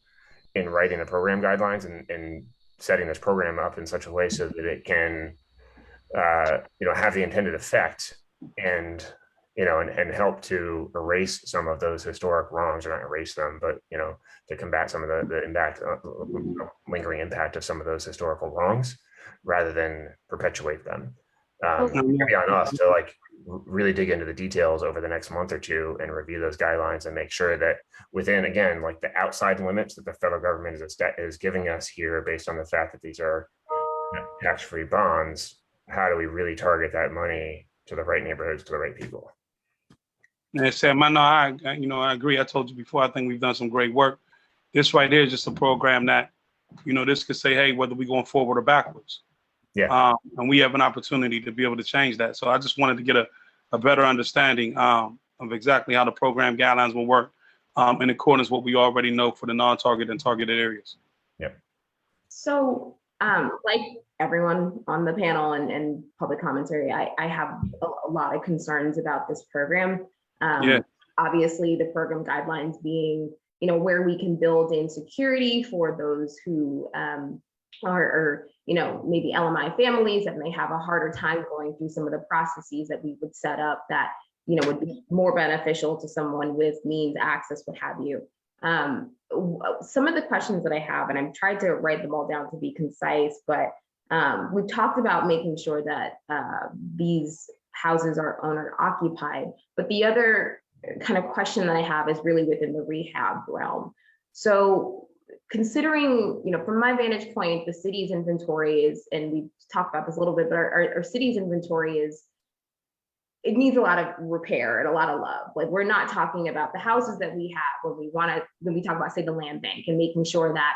in writing the program guidelines and setting this program up in such a way so that it can, have the intended effect and help to erase some of those historic wrongs, or not erase them, but, to combat some of the impact, lingering impact of some of those historical wrongs, rather than perpetuate them. It's gonna be on us to really dig into the details over the next month or two and review those guidelines and make sure that within, again, the outside limits that the federal government is giving us here, based on the fact that these are tax-free bonds, how do we really target that money to the right neighborhoods, to the right people? And Sam, I agree. I told you before, I think we've done some great work. This right here is just a program that, this could say, hey, whether we're going forward or backwards. Yeah. And we have an opportunity to be able to change that. So I just wanted to get a better understanding of exactly how the program guidelines will work in accordance with what we already know for the non-targeted and targeted areas. Yeah. So like everyone on the panel and public commentary, I have a lot of concerns about this program. Obviously, the program guidelines being, where we can build in security for those who are maybe LMI families that may have a harder time going through some of the processes that we would set up that, would be more beneficial to someone with means, access, what have you. Some of the questions that I have, and I've tried to write them all down to be concise, but we've talked about making sure that these houses are owner occupied. But the other kind of question that I have is really within the rehab realm. So considering, from my vantage point, the city's inventory is, and we talked about this a little bit, but our city's inventory is, it needs a lot of repair and a lot of love. Like, we're not talking about the houses that we have when we talk about, say, the land bank and making sure that,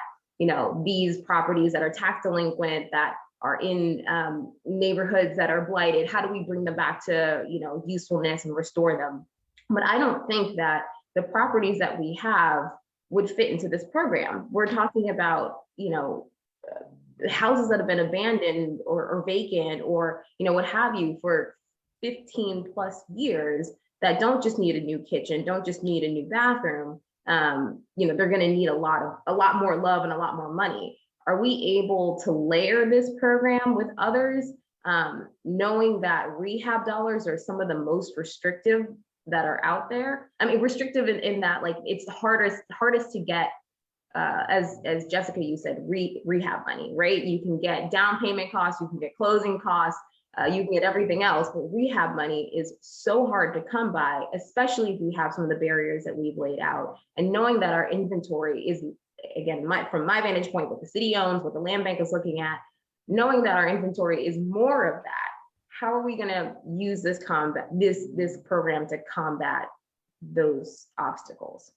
these properties that are tax delinquent, that are in neighborhoods that are blighted, how do we bring them back to, usefulness and restore them? But I don't think that the properties that we have would fit into this program. We're talking about, houses that have been abandoned or vacant or, what have you for 15 plus years that don't just need a new kitchen, don't just need a new bathroom. They're going to need a lot more love and a lot more money. Are we able to layer this program with others, knowing that rehab dollars are some of the most restrictive that are out there? I mean, restrictive in that, like, it's the hardest to get, as Jessica, you said, rehab money, right? You can get down payment costs, you can get closing costs, you can get everything else, but rehab money is so hard to come by, especially if we have some of the barriers that we've laid out. And knowing that our inventory is, again, from my vantage point, what the city owns, what the land bank is looking at, knowing that our inventory is more of that, how are we going to use this program to combat those obstacles?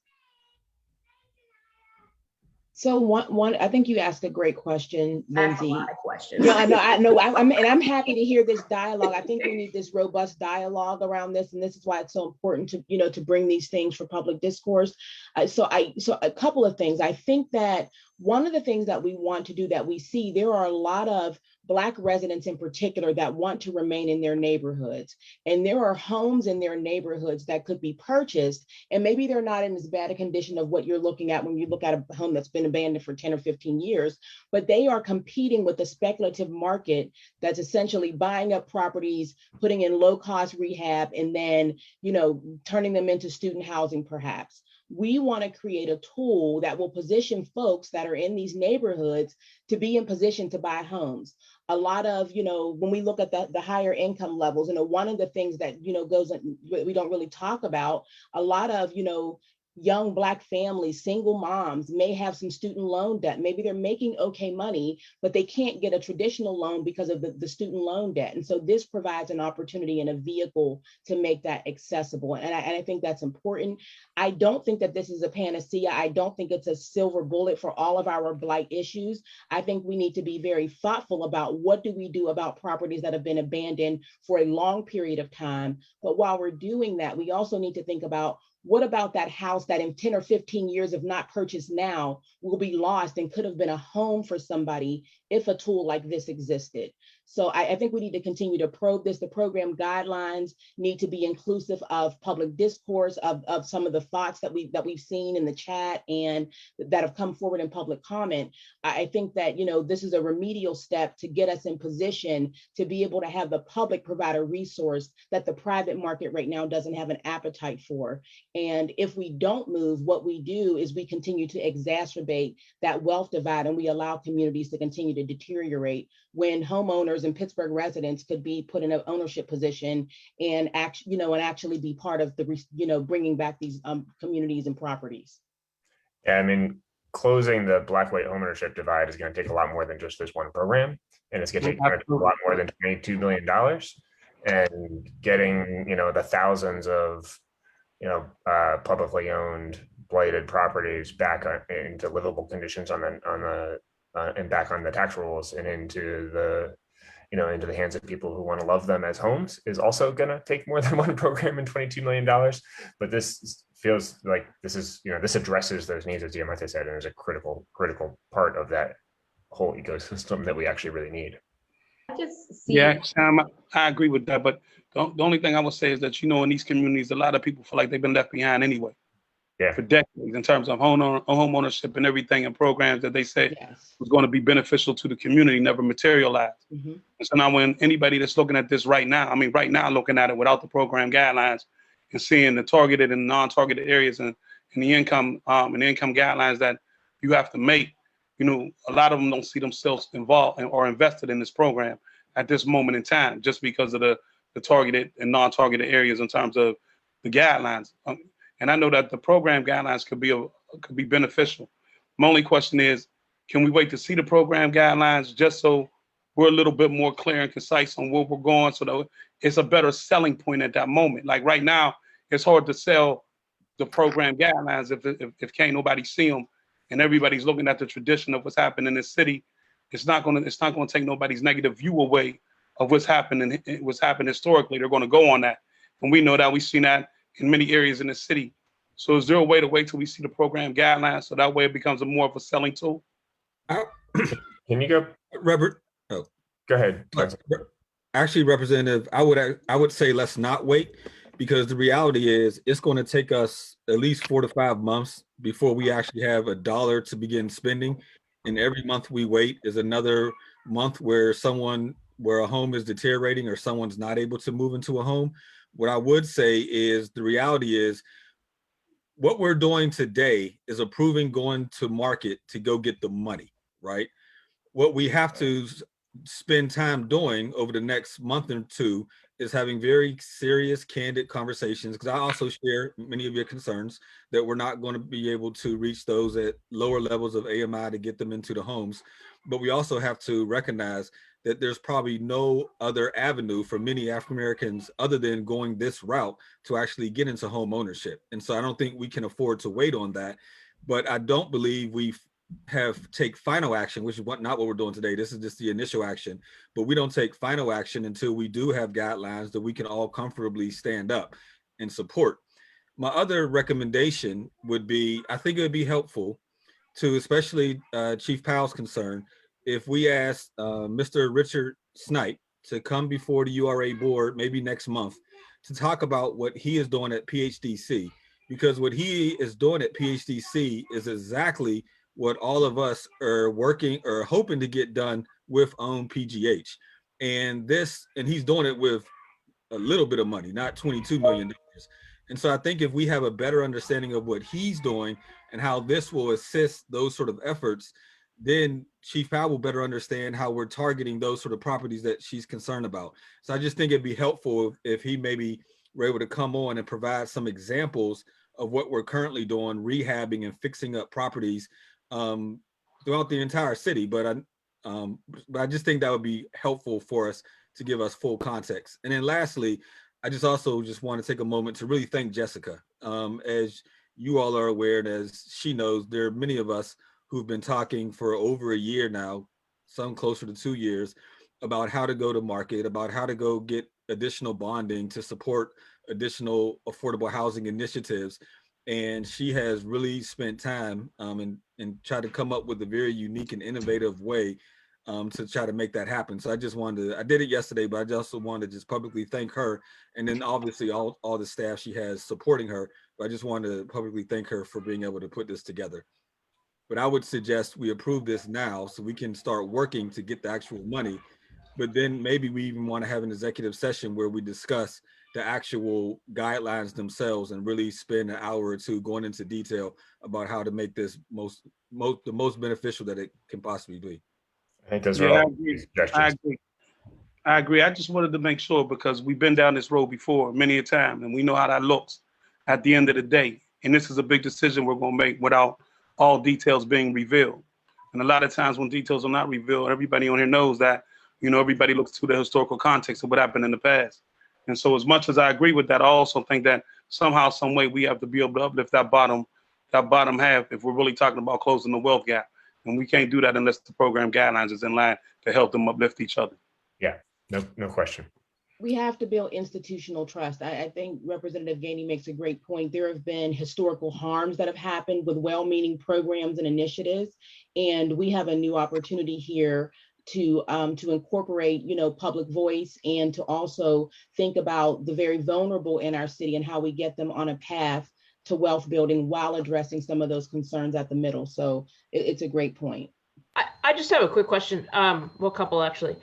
So I think you asked a great question, Lindsay. That's a lot of questions. No, I know. I'm happy to hear this dialogue. I think we need this robust dialogue around this, and this is why it's so important to to bring these things for public discourse. So a couple of things. I think that one of the things that we want to do, that we see, there are a lot of Black residents in particular that want to remain in their neighborhoods. And there are homes in their neighborhoods that could be purchased, and maybe they're not in as bad a condition of what you're looking at when you look at a home that's been abandoned for 10 or 15 years, but they are competing with the speculative market that's essentially buying up properties, putting in low-cost rehab, and then, turning them into student housing perhaps. We want to create a tool that will position folks that are in these neighborhoods to be in position to buy homes. A lot of, when we look at the higher income levels, one of the things that, we don't really talk about, a lot of, young Black families, single moms may have some student loan debt. Maybe they're making okay money, but they can't get a traditional loan because of the student loan debt. And so this provides an opportunity and a vehicle to make that accessible. And I think that's important. I don't think that this is a panacea. I don't think it's a silver bullet for all of our blight issues. I think we need to be very thoughtful about what do we do about properties that have been abandoned for a long period of time. But while we're doing that, we also need to think about, what about that house that in 10 or 15 years, if not purchased now, will be lost and could have been a home for somebody if a tool like this existed? So I think we need to continue to probe this. The program guidelines need to be inclusive of public discourse, of some of the thoughts that we've seen in the chat and that have come forward in public comment. I think that, this is a remedial step to get us in position to be able to have the public provide a resource that the private market right now doesn't have an appetite for. And if we don't move, what we do is we continue to exacerbate that wealth divide, and we allow communities to continue to deteriorate when homeowners and Pittsburgh residents could be put in an ownership position and actually be part of the, bringing back these communities and properties. Yeah, I mean, closing the Black-white homeownership divide is going to take a lot more than just this one program, and it's going to take a lot more than $22 million. And getting, the thousands of, publicly owned blighted properties back into livable conditions and back on the tax rolls and into the hands of people who want to love them as homes is also going to take more than one program and $22 million. But this feels like this addresses those needs, as Diamante said, and is a critical part of that whole ecosystem that we actually really need. Yeah, Sam, I agree with that. But the only thing I would say is that, in these communities, a lot of people feel like they've been left behind anyway. Yeah. For decades, in terms of home ownership and everything, and programs that they say was going to be beneficial to the community never materialized. Mm-hmm. And so now when anybody that's looking at this right now looking at it without the program guidelines and seeing the targeted and non-targeted areas and the income guidelines that you have to make, a lot of them don't see themselves involved or invested in this program at this moment in time, just because of the targeted and non-targeted areas in terms of the guidelines. And I know that the program guidelines could be beneficial, My only question is, can we wait to see the program guidelines just so we're a little bit more clear and concise on where we're going, so that it's a better selling point at that moment? Like right now, it's hard to sell the program guidelines if can't nobody see them, and everybody's looking at the tradition of what's happening in the city. It's not gonna take nobody's negative view away of what's happened historically. They're gonna go on that, and we know that. We've seen that in many areas in the city. So is there a way to wait till we see the program guidelines so that way it becomes more of a selling tool? Can you go, Robert? Oh, go ahead. Actually, Representative, I would say let's not wait, because the reality is it's going to take us at least 4 to 5 months before we actually have a dollar to begin spending. And every month we wait is another month where a home is deteriorating or someone's not able to move into a home. What I would say is the reality is what we're doing today is approving going to market to go get the money, right? What we have to spend time doing over the next month or two is having very serious, candid conversations, because I also share many of your concerns that we're not going to be able to reach those at lower levels of AMI to get them into the homes. But we also have to recognize that there's probably no other avenue for many African Americans other than going this route to actually get into home ownership. And so I don't think we can afford to wait on that. But I don't believe we take final action, which is not what we're doing today. This is just the initial action, but we don't take final action until we do have guidelines that we can all comfortably stand up and support. My other recommendation would be, I think it would be helpful to, especially Chief Powell's concern, if we ask Mr. Richard Snipe to come before the URA board maybe next month to talk about what he is doing at PHDC, because what he is doing at PHDC is exactly what all of us are working or hoping to get done with OWN PGH. And he's doing it with a little bit of money, not $22 million. And so I think if we have a better understanding of what he's doing and how this will assist those sort of efforts, then Chief Powell will better understand how we're targeting those sort of properties that she's concerned about. So I just think it'd be helpful if he maybe were able to come on and provide some examples of what we're currently doing, rehabbing and fixing up properties throughout the entire city. But I just think that would be helpful for us to give us full context. And then lastly, I just also want to take a moment to really thank Jessica. As you all are aware, and as she knows, there are many of us who've been talking for over a year now, some closer to 2 years, about how to go to market, about how to go get additional bonding to support additional affordable housing initiatives. And she has really spent time and tried to come up with a very unique and innovative way to try to make that happen. So I just wanted to, I did it yesterday, but I just also wanted to just publicly thank her. And then obviously all the staff she has supporting her, but I just wanted to publicly thank her for being able to put this together. But I would suggest we approve this now so we can start working to get the actual money. But then maybe we even want to have an executive session where we discuss the actual guidelines themselves and really spend an hour or two going into detail about how to make this the most beneficial that it can possibly be. I think those are all suggestions. I agree. I just wanted to make sure, because we've been down this road before many a time, and we know how that looks at the end of the day. And this is a big decision we're going to make without all details being revealed. And a lot of times when details are not revealed, everybody on here knows that, everybody looks to the historical context of what happened in the past. And so as much as I agree with that, I also think that somehow, some way we have to be able to uplift that bottom half if we're really talking about closing the wealth gap. And we can't do that unless the program guidelines is in line to help them uplift each other. Yeah, no question. We have to build institutional trust. I think Representative Gainey makes a great point. There have been historical harms that have happened with well-meaning programs and initiatives, and we have a new opportunity here to incorporate, public voice, and to also think about the very vulnerable in our city and how we get them on a path to wealth building while addressing some of those concerns at the middle. So it's a great point. I just have a quick question. Well, a couple actually.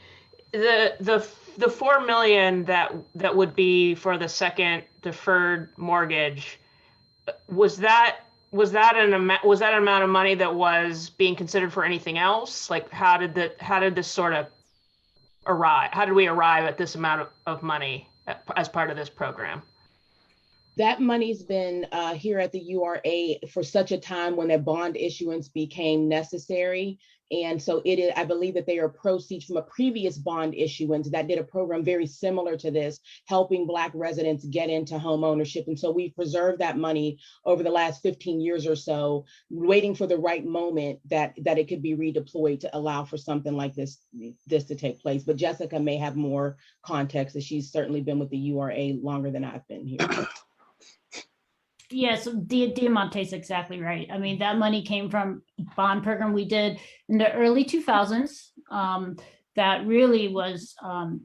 The $4 million that would be for the second deferred mortgage, was that an amount of money that was being considered for anything else? Like, how did this sort of arrive? How did we arrive at this amount of money as part of this program? That money's been here at the URA for such a time when a bond issuance became necessary. And so it is, I believe that they are proceeds from a previous bond issuance that did a program very similar to this, helping Black residents get into home ownership. And so we've preserved that money over the last 15 years or so, waiting for the right moment that it could be redeployed to allow for something like this to take place. But Jessica may have more context, as she's certainly been with the URA longer than I've been here. Yes, Diamante's exactly right. I mean, that money came from bond program we did in the early 2000s. That really was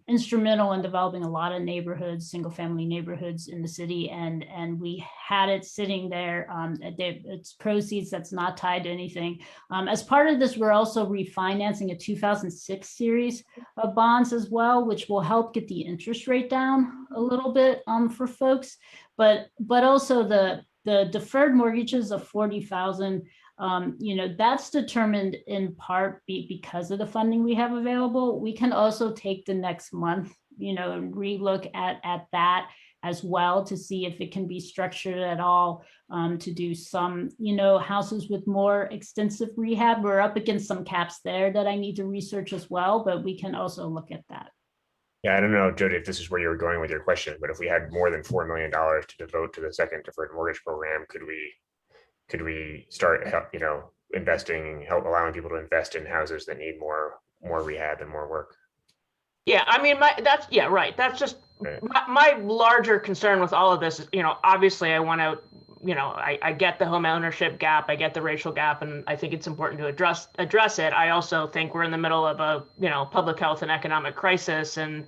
instrumental in developing a lot of neighborhoods, single family neighborhoods in the city. And we had it sitting there. It's proceeds that's not tied to anything. As part of this, we're also refinancing a 2006 series of bonds as well, which will help get the interest rate down a little bit for folks. But also the deferred mortgages of $40,000, that's determined in part because of the funding we have available. We can also take the next month, and relook at that as well to see if it can be structured at all to do some, houses with more extensive rehab. We're up against some caps there that I need to research as well, but we can also look at that. Yeah, I don't know, Jody, if this is where you were going with your question, but if we had more than $4 million to devote to the second deferred mortgage program, could we start, investing, allowing people to invest in houses that need more rehab and more work? Yeah, I mean, right. That's just my larger concern with all of this is, obviously I want to, I get the home ownership gap, I get the racial gap, and I think it's important to address it. I also think we're in the middle of a, public health and economic crisis. And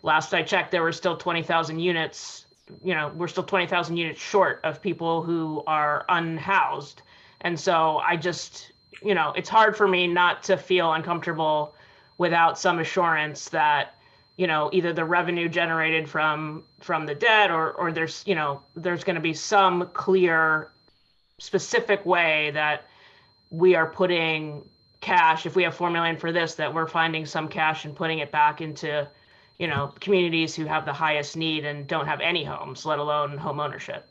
last I checked, there were still 20,000 units, we're still 20,000 units short of people who are unhoused. And so I just, it's hard for me not to feel uncomfortable without some assurance that, either the revenue generated from the debt or there's, there's going to be some clear, specific way that we are putting cash, if we have $4 million for this, that we're finding some cash and putting it back into, communities who have the highest need and don't have any homes, let alone home ownership.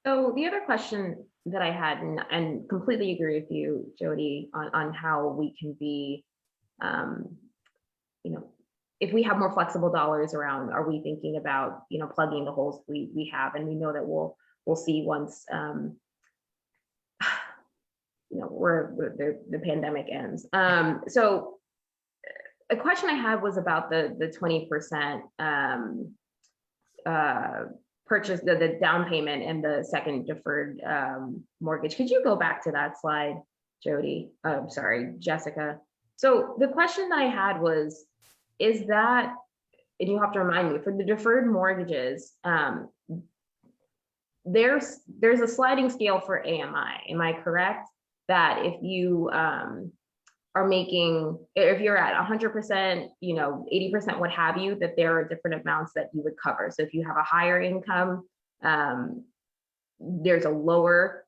So the other question that I had, and completely agree with you, Jody, on how we can be, if we have more flexible dollars around, are we thinking about, plugging the holes we have? And we know that we'll see once, the pandemic ends. So a question I had was about the 20% purchase, the down payment and the second deferred mortgage. Could you go back to that slide, Jody? Sorry, Jessica. So the question I had was, is that, and you have to remind me, for the deferred mortgages, there's a sliding scale for AMI. Am I correct? That if you are making, if you're at 100%, 80%, what have you, that there are different amounts that you would cover. So if you have a higher income, there's a lower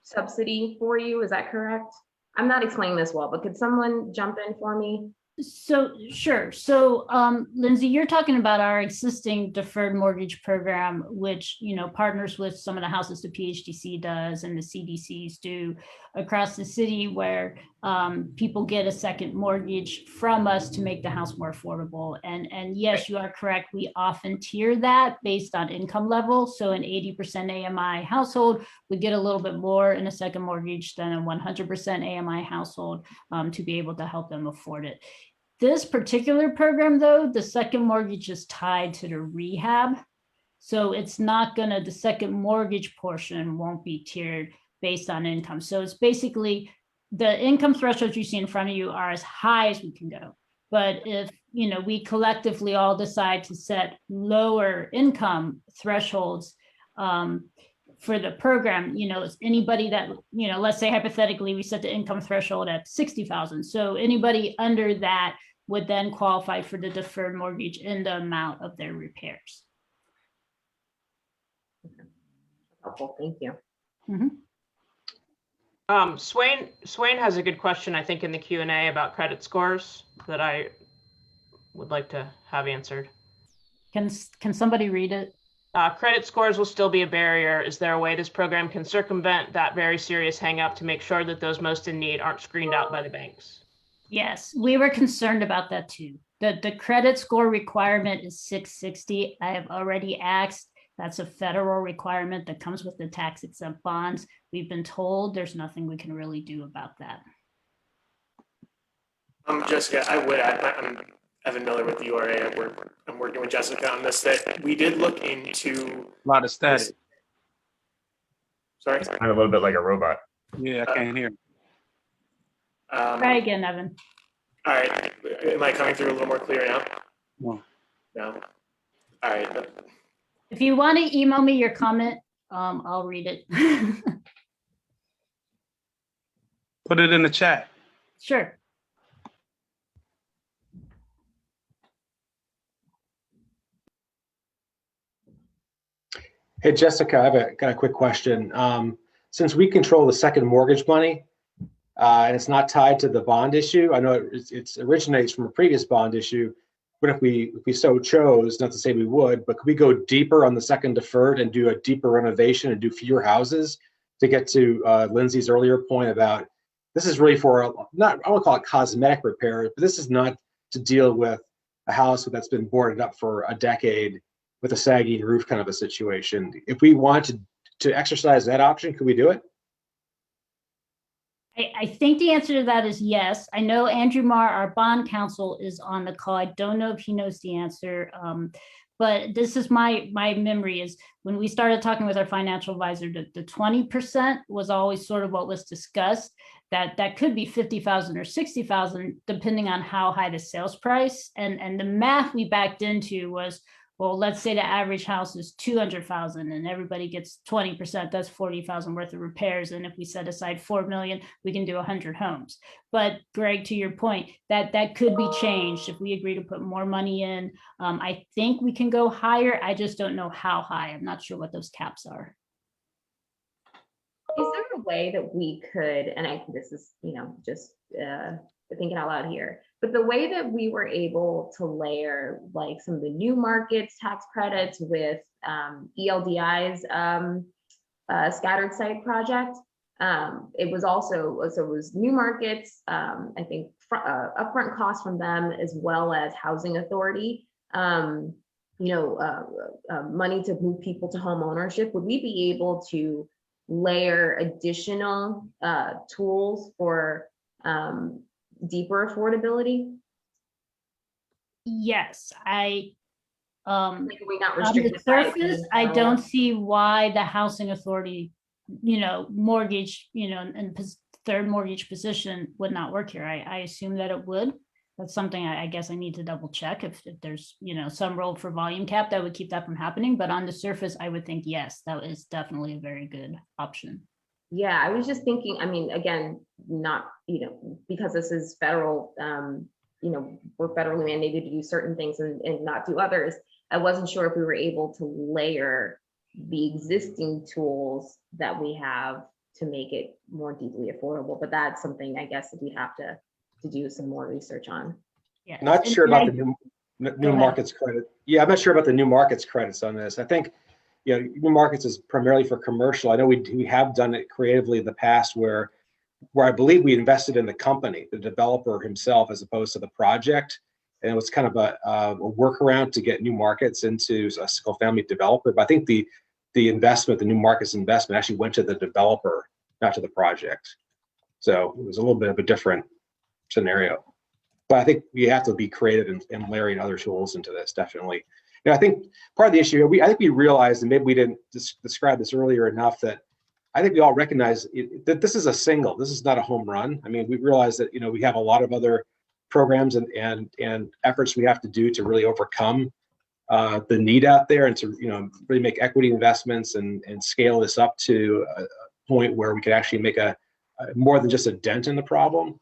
subsidy for you. Is that correct? I'm not explaining this well, but could someone jump in for me? So sure. So Lindsay, you're talking about our existing deferred mortgage program, which partners with some of the houses the PHDC does and the CDCs do across the city, where people get a second mortgage from us to make the house more affordable. And yes, you are correct. We often tier that based on income level. So an 80% AMI household would get a little bit more in a second mortgage than a 100% AMI household to be able to help them afford it. This particular program, though, the second mortgage is tied to the rehab. So it's not gonna, the second mortgage portion won't be tiered based on income. So it's basically the income thresholds you see in front of you are as high as we can go. But if, we collectively all decide to set lower income thresholds for the program, anybody that, let's say hypothetically, we set the income threshold at 60,000. So anybody under that would then qualify for the deferred mortgage in the amount of their repairs. Helpful, thank you. Mm-hmm. Swain has a good question, I think, in the Q&A about credit scores that I would like to have answered. Can somebody read it? Credit scores will still be a barrier. Is there a way this program can circumvent that very serious hang up to make sure that those most in need aren't screened out by the banks? Yes, we were concerned about that too. The credit score requirement is 660. I have already asked. That's a federal requirement that comes with the tax exempt bonds. We've been told there's nothing we can really do about that. Jessica, I would add, I'm Evan Miller with the URA. I'm working with Jessica on this, that we did look into. A lot of static. Sorry? I'm a little bit like a robot. Yeah, I can't hear. Try again, Evan. All right. Am I coming through a little more clear now? No. No? All right. If you want to email me your comment, I'll read it. Put it in the chat. Sure. Hey, Jessica, I've got a quick question. Since we control the second mortgage money, and it's not tied to the bond issue, I know it originates from a previous bond issue, but if we so chose, not to say we would, but could we go deeper on the second deferred and do a deeper renovation and do fewer houses to get to Lindsay's earlier point about this is really for not, I won't call it cosmetic repair, but this is not to deal with a house that's been boarded up for a decade with a sagging roof kind of a situation. If we want to exercise that option, could we do it? I think the answer to that is yes. I know Andrew Marr, our bond counsel, is on the call. I don't know if he knows the answer, but this is my memory is when we started talking with our financial advisor, the 20% was always sort of what was discussed. That could be 50,000 or 60,000, depending on how high the sales price. And the math we backed into was, well, let's say the average house is 200,000 and everybody gets 20%, that's 40,000 worth of repairs. And if we set aside 4 million, we can do 100 homes. But Greg, to your point, that could be changed if we agree to put more money in. I think we can go higher. I just don't know how high. I'm not sure what those caps are. Is there a way that we could, and this is, just thinking out loud here, but the way that we were able to layer like some of the new markets tax credits with ELDI's scattered site project, it was also, so it was new markets, I think upfront costs from them as well as housing authority, money to move people to home ownership. Would we be able to layer additional tools for deeper affordability? Yes, Like, are we not on the restricted by surface, I don't see why the housing authority, mortgage, and third mortgage position would not work here. I assume that it would. That's something I guess I need to double check if there's, some role for volume cap that would keep that from happening. But on the surface, I would think, yes, that is definitely a very good option. Yeah, I was just thinking, again, not, because this is federal, we're federally mandated to do certain things and not do others. I wasn't sure if we were able to layer the existing tools that we have to make it more deeply affordable, but that's something I guess that we'd have to do some more research on. Yeah. Not sure about the new markets credit. Yeah, I'm not sure about the new markets credits on this. I think, new markets is primarily for commercial. I know we have done it creatively in the past where I believe we invested in the company, the developer himself, as opposed to the project. And it was kind of a workaround to get new markets into a single family developer. But I think the investment, the new markets investment actually went to the developer, not to the project. So it was a little bit of a different scenario. But I think we have to be creative in layering other tools into this, definitely. I think part of the issue, I think we realized, and maybe we didn't describe this earlier enough, that I think we all recognize that this is a single, this is not a home run. I mean, we realize that, we have a lot of other programs and efforts we have to do to really overcome the need out there and to, really make equity investments and scale this up to a point where we could actually make a more than just a dent in the problem.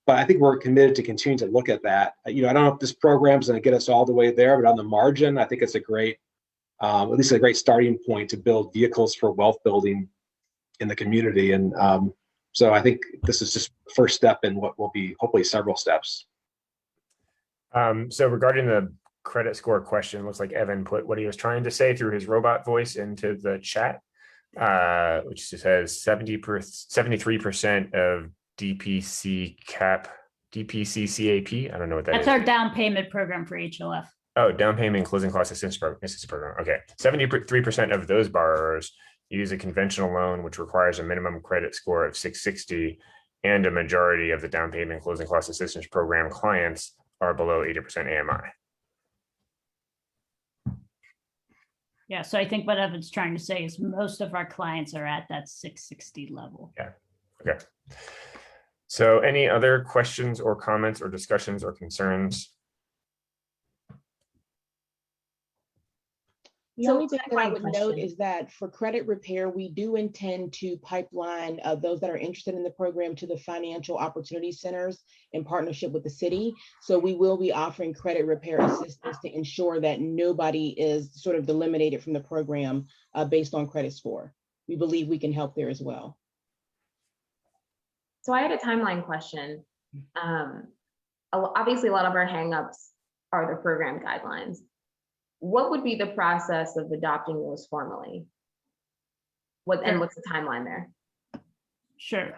But I think we're committed to continue to look at that. I don't know if this program is going to get us all the way there, but on the margin, I think it's a great, at least a great starting point to build vehicles for wealth building in the community. And so I think this is just the first step in what will be hopefully several steps. So regarding the credit score question. Looks like Evan put what he was trying to say through his robot voice into the chat, which says 73% of DPC CAP, DPC CAP. I don't know what that That's is. our down payment program for HOF. Oh, down payment closing cost assistance program. Okay, 73% of those borrowers use a conventional loan, which requires a minimum credit score of 660, and a majority of the down payment closing cost assistance program clients are below 80% AMI. Yeah, so I think what Evan's trying to say is most of our clients are at that 660 level. Yeah, okay. So any other questions or comments or discussions or concerns? The only thing that I would note is that for credit repair, we do intend to pipeline those that are interested in the program to the financial opportunity centers in partnership with the city. So we will be offering credit repair assistance to ensure that nobody is sort of eliminated from the program based on credit score. We believe we can help there as well. So I had a timeline question. Obviously, a lot of our hangups are the program guidelines. What would be the process of adopting those formally? What's the timeline there? Sure.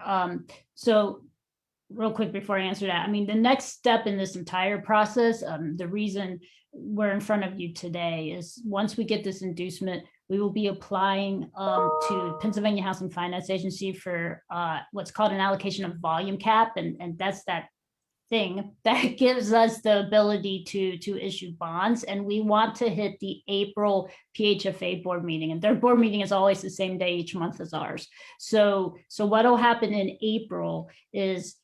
So real quick before I answer that, I mean, the next step in this entire process, the reason we're in front of you today is once we get this inducement, we will be applying to Pennsylvania Housing Finance Agency for what's called an allocation of volume cap. And that's that thing that gives us the ability to issue bonds. And we want to hit the April PHFA board meeting, and their board meeting is always the same day each month as ours. So what'll happen in April is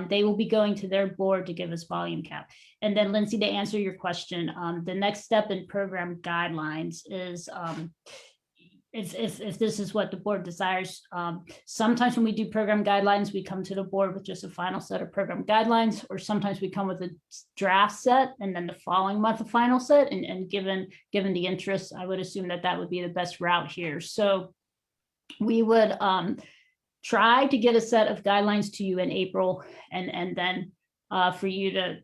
they will be going to their board to give us volume cap. And then Lindsay, to answer your question, the next step in program guidelines is if this is what the board desires, sometimes when we do program guidelines, we come to the board with just a final set of program guidelines, or sometimes we come with a draft set and then the following month a final set. And given the interest, I would assume that would be the best route here. So we would try to get a set of guidelines to you in April, and then for you to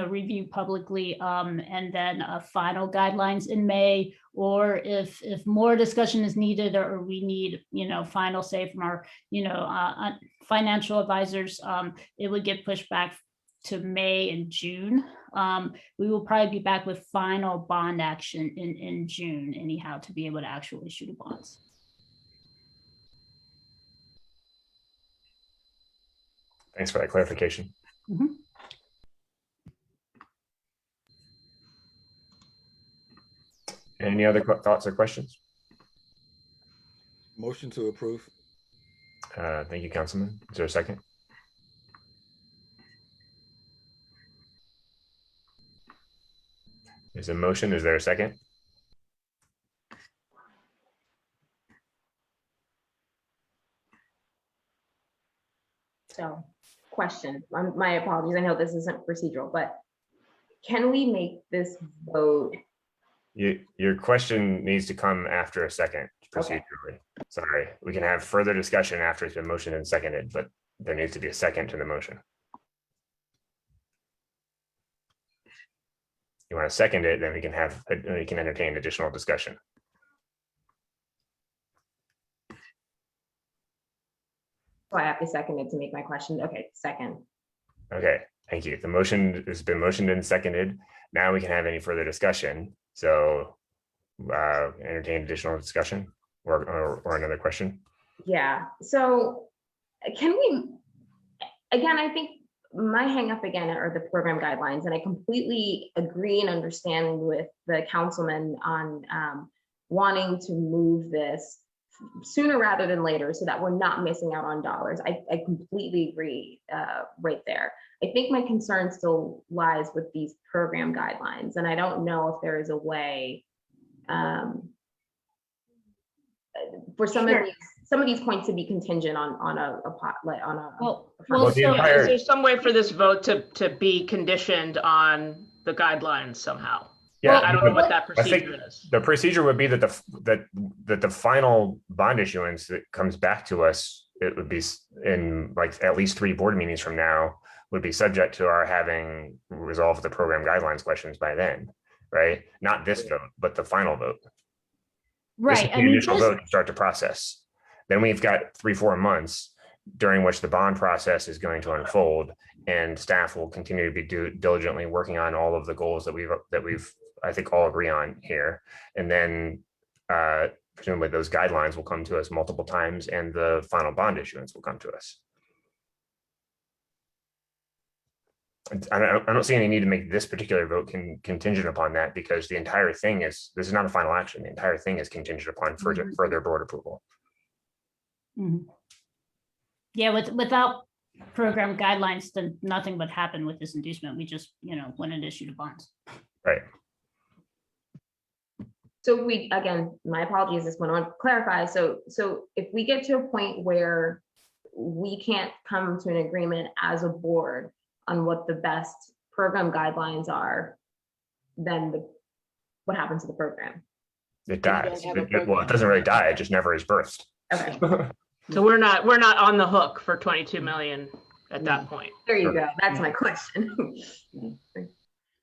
review publicly, and then final guidelines in May. Or if more discussion is needed, or we need final say from our financial advisors, it would get pushed back to May and June. We will probably be back with final bond action in June anyhow, to be able to actually issue the bonds. Thanks for that clarification. Mm-hmm. Any other thoughts or questions? Motion to approve. Thank you, Councilman. Is there a second? There's a motion. Is there a second? So, question, my apologies. I know this isn't procedural, but can we make this vote? Your question needs to come after a second procedurally. Okay. Sorry, we can have further discussion after it's been motioned and seconded, but there needs to be a second to the motion. You want to second it, then we can entertain additional discussion. So I have to second it to make my question. Okay, second. Okay, thank you. The motion has been motioned and seconded. Now we can have any further discussion. So entertain additional discussion or another question. Yeah, so can we, again, I think my hang up again are the program guidelines, and I completely agree and understand with the councilman on wanting to move this sooner rather than later so that we're not missing out on dollars. I completely agree right there. I think my concern still lies with these program guidelines, and I don't know if there is a way for some of these points to be contingent on a pot on a. Well, is there some way for this vote to be conditioned on the guidelines somehow? Yeah, I don't know what that procedure is. The procedure would be that the final bond issuance that comes back to us, it would be in like at least 3 board meetings from now, would be subject to our having resolved the program guidelines questions by then, right? Not this vote, but the final vote. This Right. is the initial vote to start the process. Then we've got 3-4 months during which the bond process is going to unfold, and staff will continue to be diligently working on all of the goals that we've I think all agree on here. And then presumably those guidelines will come to us multiple times, and the final bond issuance will come to us. I don't see any need to make this particular vote contingent upon that, because the entire thing this is not a final action. The entire thing is contingent upon further board approval. Mhm. Yeah, without program guidelines, then nothing would happen with this inducement. We just, went and issued a bonds. Right. So again, my apologies, this one I want to clarify. So if we get to a point where we can't come to an agreement as a board on what the best program guidelines are, then what happens to the program? It dies. Well, it doesn't really die. It just never is birthed. Okay. So we're not on the hook for 22 million at that point. There you go. That's my question.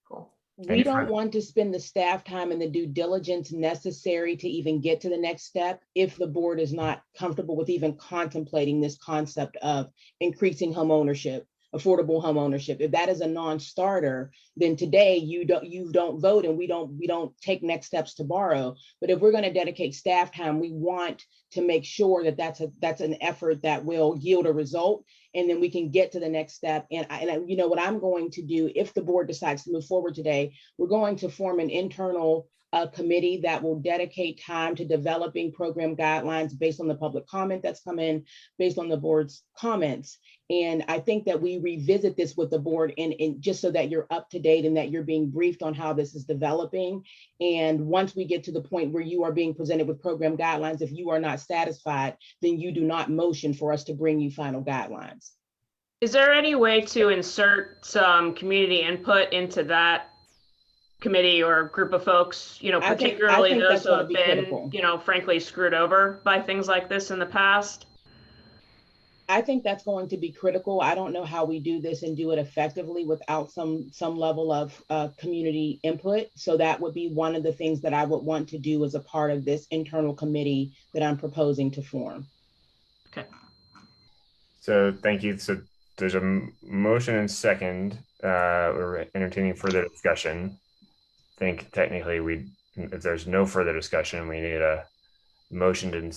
Cool. We don't want to spend the staff time and the due diligence necessary to even get to the next step if the board is not comfortable with even contemplating this concept of increasing home ownership, affordable home ownership. If that is a non-starter, then today you don't vote, and we don't take next steps to borrow. But if we're going to dedicate staff time, we want to make sure that that's an effort that will yield a result, and then we can get to the next step. And what I'm going to do, if the board decides to move forward today, we're going to form an internal committee that will dedicate time to developing program guidelines based on the public comment that's come in, based on the board's comments. And I think that we revisit this with the board and just so that you're up to date and that you're being briefed on how this is developing. And once we get to the point where you are being presented with program guidelines, if you are not satisfied, then you do not motion for us to bring you final guidelines. Is there any way to insert some community input into that committee or group of folks, particularly those who have been, frankly, screwed over by things like this in the past? I think that's going to be critical. I don't know how we do this and do it effectively without some level of community input. So that would be one of the things that I would want to do as a part of this internal committee that I'm proposing to form. Okay. So thank you. So there's a motion and second. We're entertaining further discussion. I think technically if there's no further discussion, we need a motion to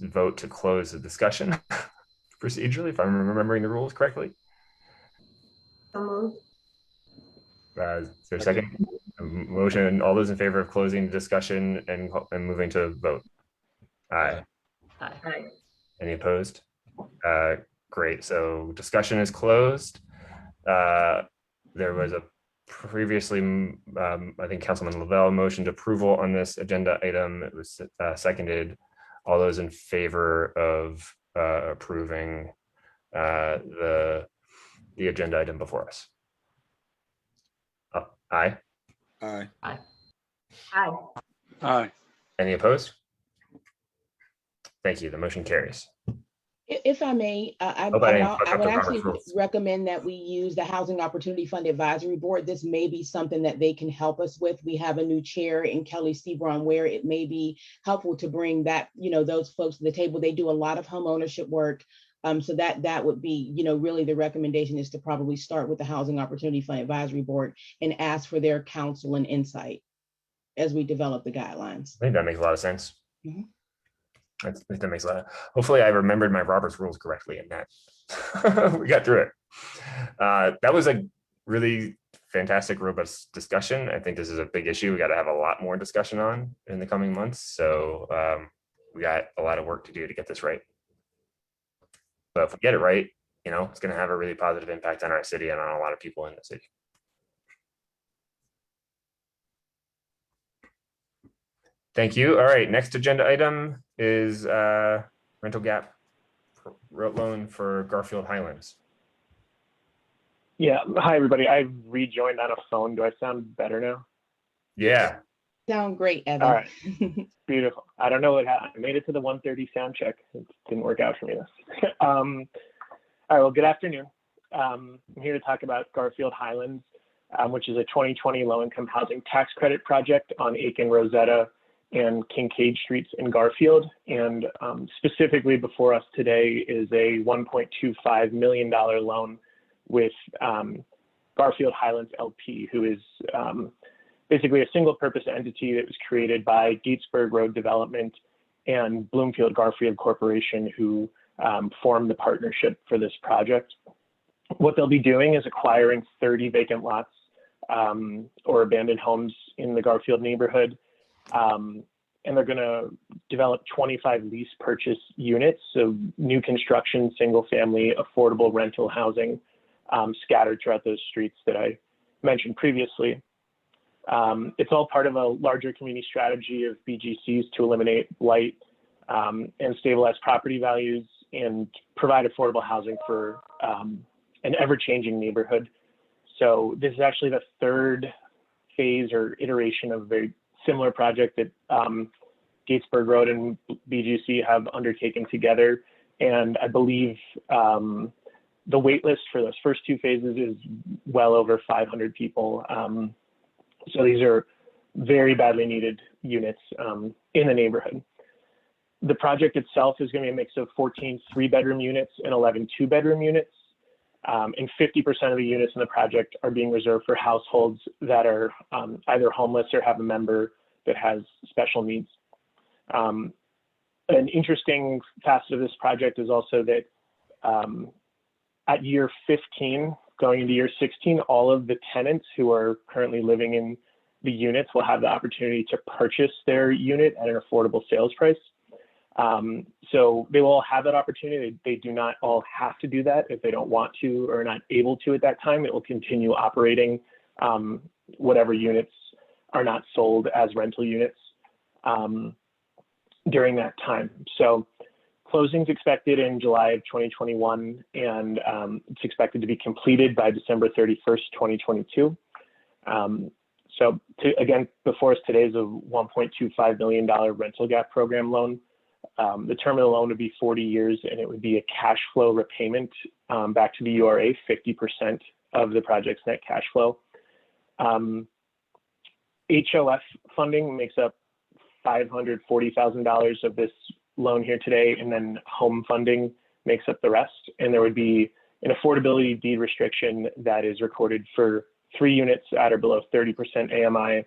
vote to close the discussion procedurally, if I'm remembering the rules correctly. Is there a second? A motion, all those in favor of closing the discussion and moving to vote? Aye. Aye. Any opposed? Great, so discussion is closed. There was a previously, I think Councilman Lavelle motioned approval on this agenda item. It was seconded. All those in favor of approving the agenda item before us? Aye. Aye. Aye. Aye. Aye. Any opposed? Thank you. The motion carries. If I may, I would actually recommend that we use the Housing Opportunity Fund Advisory Board. This may be something that they can help us with. We have a new chair in Kelly Sebron, where it may be helpful to bring that, those folks to the table. They do a lot of home ownership work. So that would be, really the recommendation is to probably start with the Housing Opportunity Fund Advisory Board and ask for their counsel and insight as we develop the guidelines. I think that makes a lot of sense. Mm-hmm. I think that makes a lot. Hopefully I remembered my Robert's rules correctly in that. We got through it. That was a really fantastic, robust discussion. I think this is a big issue. We got to have a lot more discussion on in the coming months. So we got a lot of work to do to get this right. But if we get it right, it's going to have a really positive impact on our city and on a lot of people in the city. Thank you. All right, next agenda item is rental gap loan for Garfield Highlands. Yeah, hi everybody. I rejoined on a phone. Do I sound better now? Yeah. Sound great, Evan. All right, beautiful. I don't know what happened. I made it to the 1:30 sound check. It didn't work out for me this. All right, well, good afternoon. I'm here to talk about Garfield Highlands. which is a 2020 low-income housing tax credit project on Aiken, Rosetta, and Kincaid Streets in Garfield. And specifically before us today is a $1.25 million loan with Garfield Highlands LP, who is basically a single purpose entity that was created by Gatesburg Road Development and Bloomfield Garfield Corporation, who formed the partnership for this project. What they'll be doing is acquiring 30 vacant lots or abandoned homes in the Garfield neighborhood. And they're going to develop 25 lease purchase units, so new construction, single family, affordable rental housing scattered throughout those streets that I mentioned previously. It's all part of a larger community strategy of BGCs to eliminate blight and stabilize property values and provide affordable housing for an ever-changing neighborhood. So this is actually the third phase or iteration of a very similar project that Gatesburg Road and BGC have undertaken together. And I believe the wait list for those first two phases is well over 500 people. So these are very badly needed units in the neighborhood. The project itself is going to be a mix of 14 3-bedroom units and 11 2-bedroom units. And 50% of the units in the project are being reserved for households that are either homeless or have a member that has special needs. An interesting facet of this project is also that at year 15, going into year 16, all of the tenants who are currently living in the units will have the opportunity to purchase their unit at an affordable sales price. So they will all have that opportunity. They do not all have to do that if they don't want to or not able to at that time. It will continue operating whatever units are not sold as rental units during that time. So closing's expected in July of 2021, and it's expected to be completed by December 31st, 2022. So again, before us today is a $1.25 million rental gap program loan. The term of the loan would be 40 years, and it would be a cash flow repayment back to the URA, 50% of the project's net cash flow. HOF funding makes up $540,000 of this loan here today, and then home funding makes up the rest. And there would be an affordability deed restriction that is recorded for 3 units at or below 30% AMI,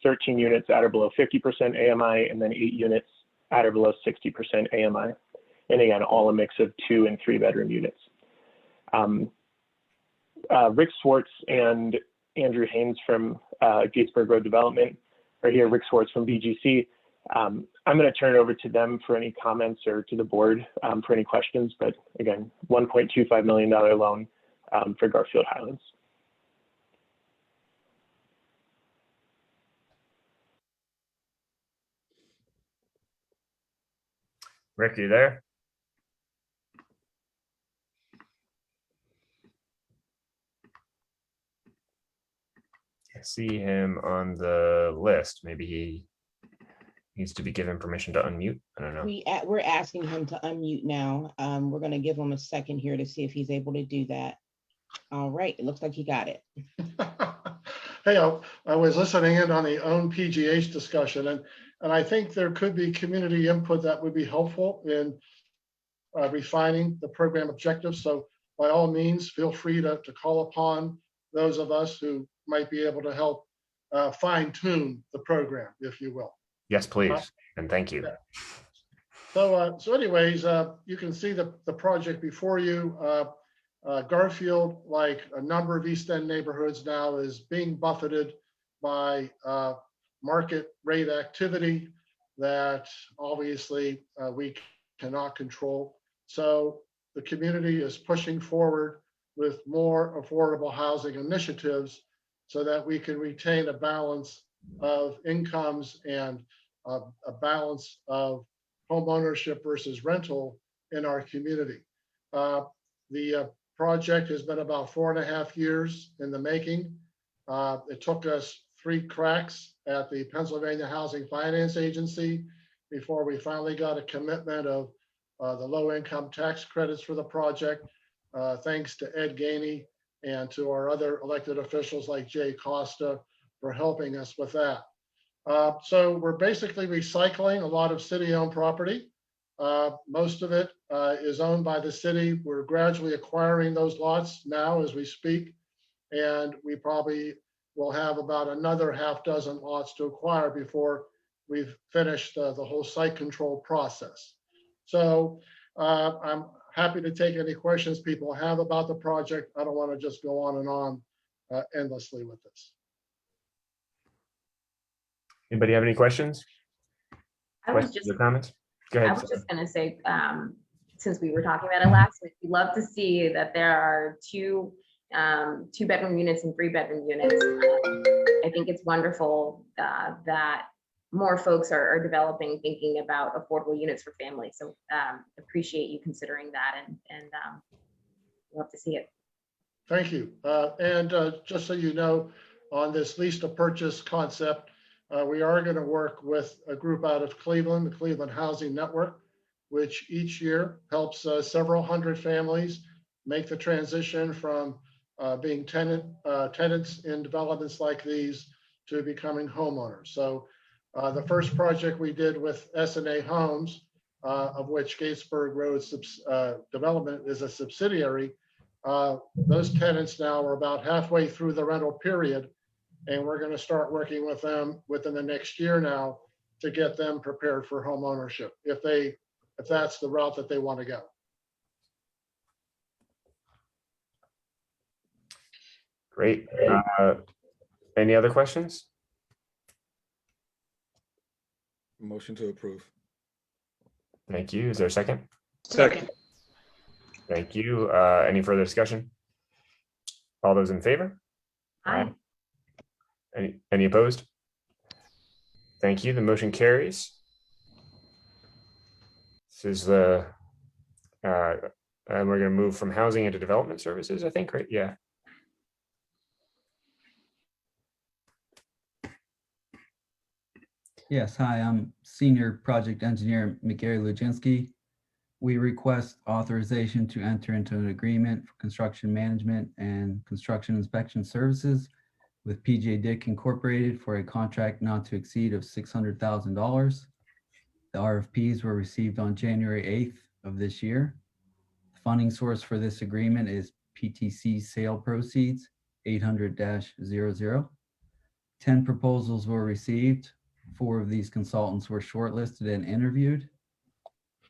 13 units at or below 50% AMI, and then 8 units at or below 60% AMI. And again, all a mix of 2- and 3-bedroom units. Rick Swartz and Andrew Haynes from Gatesburg Road Development are here. Rick Swartz from BGC. I'm going to turn it over to them for any comments or to the board for any questions. But again, $1.25 million loan for Garfield Highlands. Rick, you there? I see him on the list. Maybe he needs to be given permission to unmute. I don't know. We're asking him to unmute now. We're going to give him a second here to see if he's able to do that. All right, it looks like he got it. Hey, I was listening in on the own PGH discussion, and I think there could be community input that would be helpful in refining the program objectives. So by all means, feel free to call upon those of us who might be able to help fine tune the program, if you will. Yes, please. And thank you. So anyways, you can see the project before you. Garfield, like a number of East End neighborhoods now, is being buffeted by market rate activity that obviously we cannot control. So the community is pushing forward with more affordable housing initiatives so that we can retain a balance of incomes and a balance of home ownership versus rental in our community. The project has been about 4.5 years in the making. It took us 3 cracks at the Pennsylvania Housing Finance Agency before we finally got a commitment of the low income tax credits for the project, thanks to Ed Gainey and to our other elected officials like Jay Costa for helping us with that. So we're basically recycling a lot of city-owned property. Most of it is owned by the city. We're gradually acquiring those lots now as we speak, and we probably will have about another half dozen lots to acquire before we've finished the whole site control process. So I'm happy to take any questions people have about the project. I don't want to just go on and on endlessly with this. Anybody have any questions? Questions or comments? Go ahead. I was just going to say, since we were talking about it last week, we love to see that there are two bedroom units and 3-bedroom units. I think it's wonderful that more folks are developing, thinking about affordable units for families. So appreciate you considering that, and love to see it. Thank you. And just so you know, on this lease to purchase concept, we are going to work with a group out of Cleveland, the Cleveland Housing Network, which each year helps several hundred families make the transition from being tenants in developments like these to becoming homeowners. So the first project we did with S&A Homes, of which Gatesburg Road Development is a subsidiary, those tenants now are about halfway through the rental period, and we're going to start working with them within the next year now to get them prepared for home ownership, if that's the route that they want to go. Great. Any other questions? Motion to approve. Thank you. Is there a second? Second. Thank you. Any further discussion? All those in favor? Aye. Any opposed? Thank you. The motion carries. This is the, and we're going to move from housing into development services, I think, right? Yeah. Yes, hi, I'm Senior Project Engineer McGarry Luginski. We request authorization to enter into an agreement for construction management and construction inspection services with PJ Dick Incorporated for a contract not to exceed of $600,000. The RFPs were received on January 8th of this year. The funding source for this agreement is PTC sale proceeds 800-00. 10 proposals were received. 4 of these consultants were shortlisted and interviewed.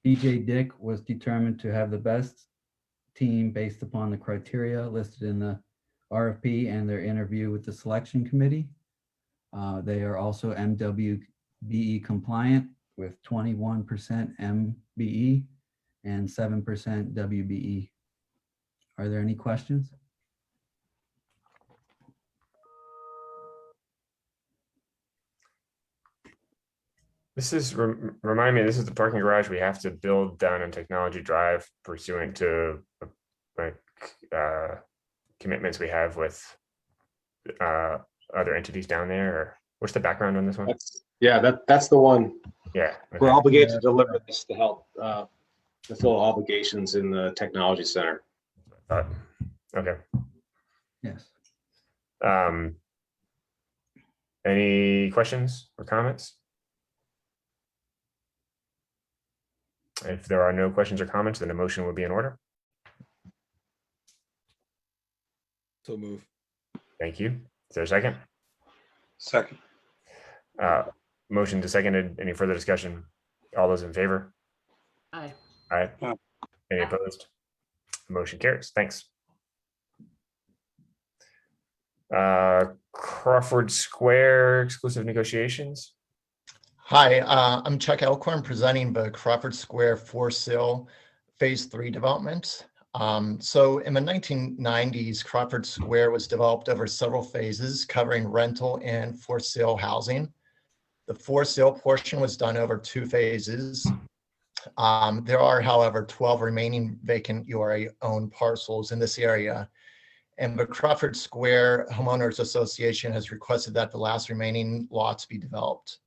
PJ Dick was determined to have the best team based upon the criteria listed in the RFP and their interview with the selection committee. They are also MWBE compliant with 21% MBE and 7% WBE. Are there any questions? This is, remind me, this is the parking garage we have to build down on Technology Drive pursuant to like commitments we have with other entities down there. Or what's the background on this one? That's the one. Yeah. We're obligated to deliver this to help fulfill obligations in the technology center. Okay. Yes. Any questions or comments? If there are no questions or comments, then a motion would be in order. So move. Thank you. Is there a second? Second. Motion to seconded. Any further discussion? All those in favor? Aye. Aye. Any opposed? Motion carries. Thanks. Crawford Square exclusive negotiations. Hi, I'm Chuck Elkhorn presenting the Crawford Square for sale Phase 3 development. So in the 1990s, Crawford Square was developed over several phases covering rental and for sale housing. The for sale portion was done over 2 phases. There are, however, 12 remaining vacant URA-owned parcels in this area. And the Crawford Square Homeowners Association has requested that the last remaining lots be developed.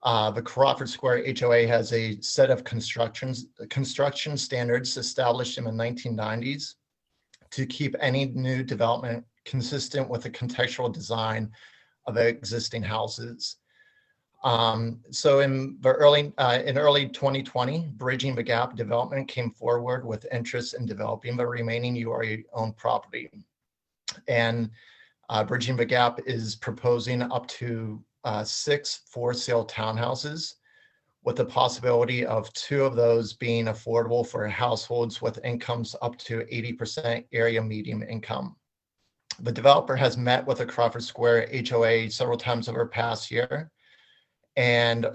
The Crawford Square HOA has a set of construction standards established in the 1990s. to keep any new development consistent with the contextual design of existing houses. So in early 2020, Bridging the Gap Development came forward with interest in developing the remaining URA-owned property. And Bridging the Gap is proposing up to 6 for-sale townhouses, with the possibility of 2 of those being affordable for households with incomes up to 80% area median income. The developer has met with the Crawford Square HOA several times over the past year, and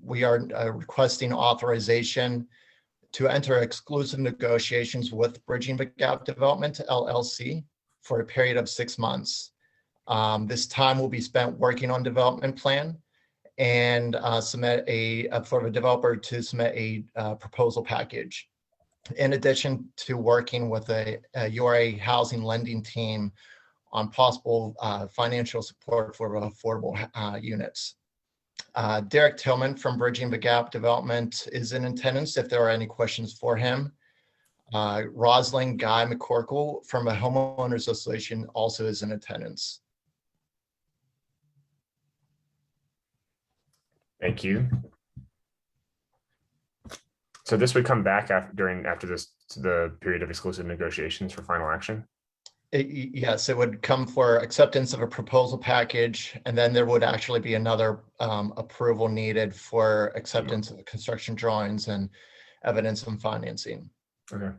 we are requesting authorization to enter exclusive negotiations with Bridging the Gap Development LLC for a period of 6 months. This time will be spent working on development plan and for the developer to submit a proposal package. In addition to working with a URA housing lending team on possible financial support for affordable units. Derek Tillman from Bridging the Gap Development is in attendance if there are any questions for him. Rosalind Guy McCorkle from the Homeowners Association also is in attendance. Thank you. So this would come back after this to the period of exclusive negotiations for final action? Yes, it would come for acceptance of a proposal package, and then there would actually be another approval needed for acceptance of the construction drawings and evidence and financing. Okay.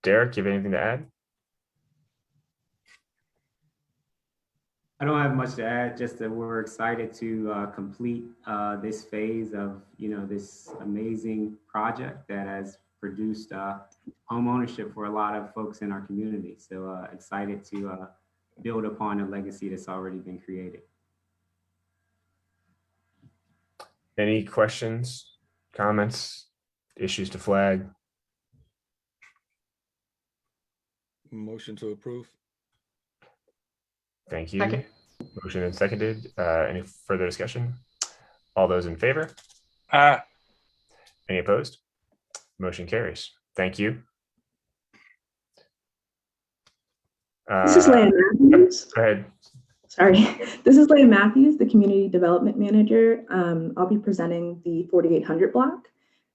Derek, you have anything to add? I don't have much to add, just that we're excited to complete this phase of, this amazing project that has produced home ownership for a lot of folks in our community. So excited to build upon a legacy that's already been created. Any questions, comments, issues to flag? Motion to approve. Thank you. Second. Motion and seconded. Any further discussion? All those in favor? Aye. Any opposed? Motion carries. Thank you. This is Leah Matthews. Go ahead. Sorry, this is Leah Matthews, the Community Development Manager. I'll be presenting the 4800 block.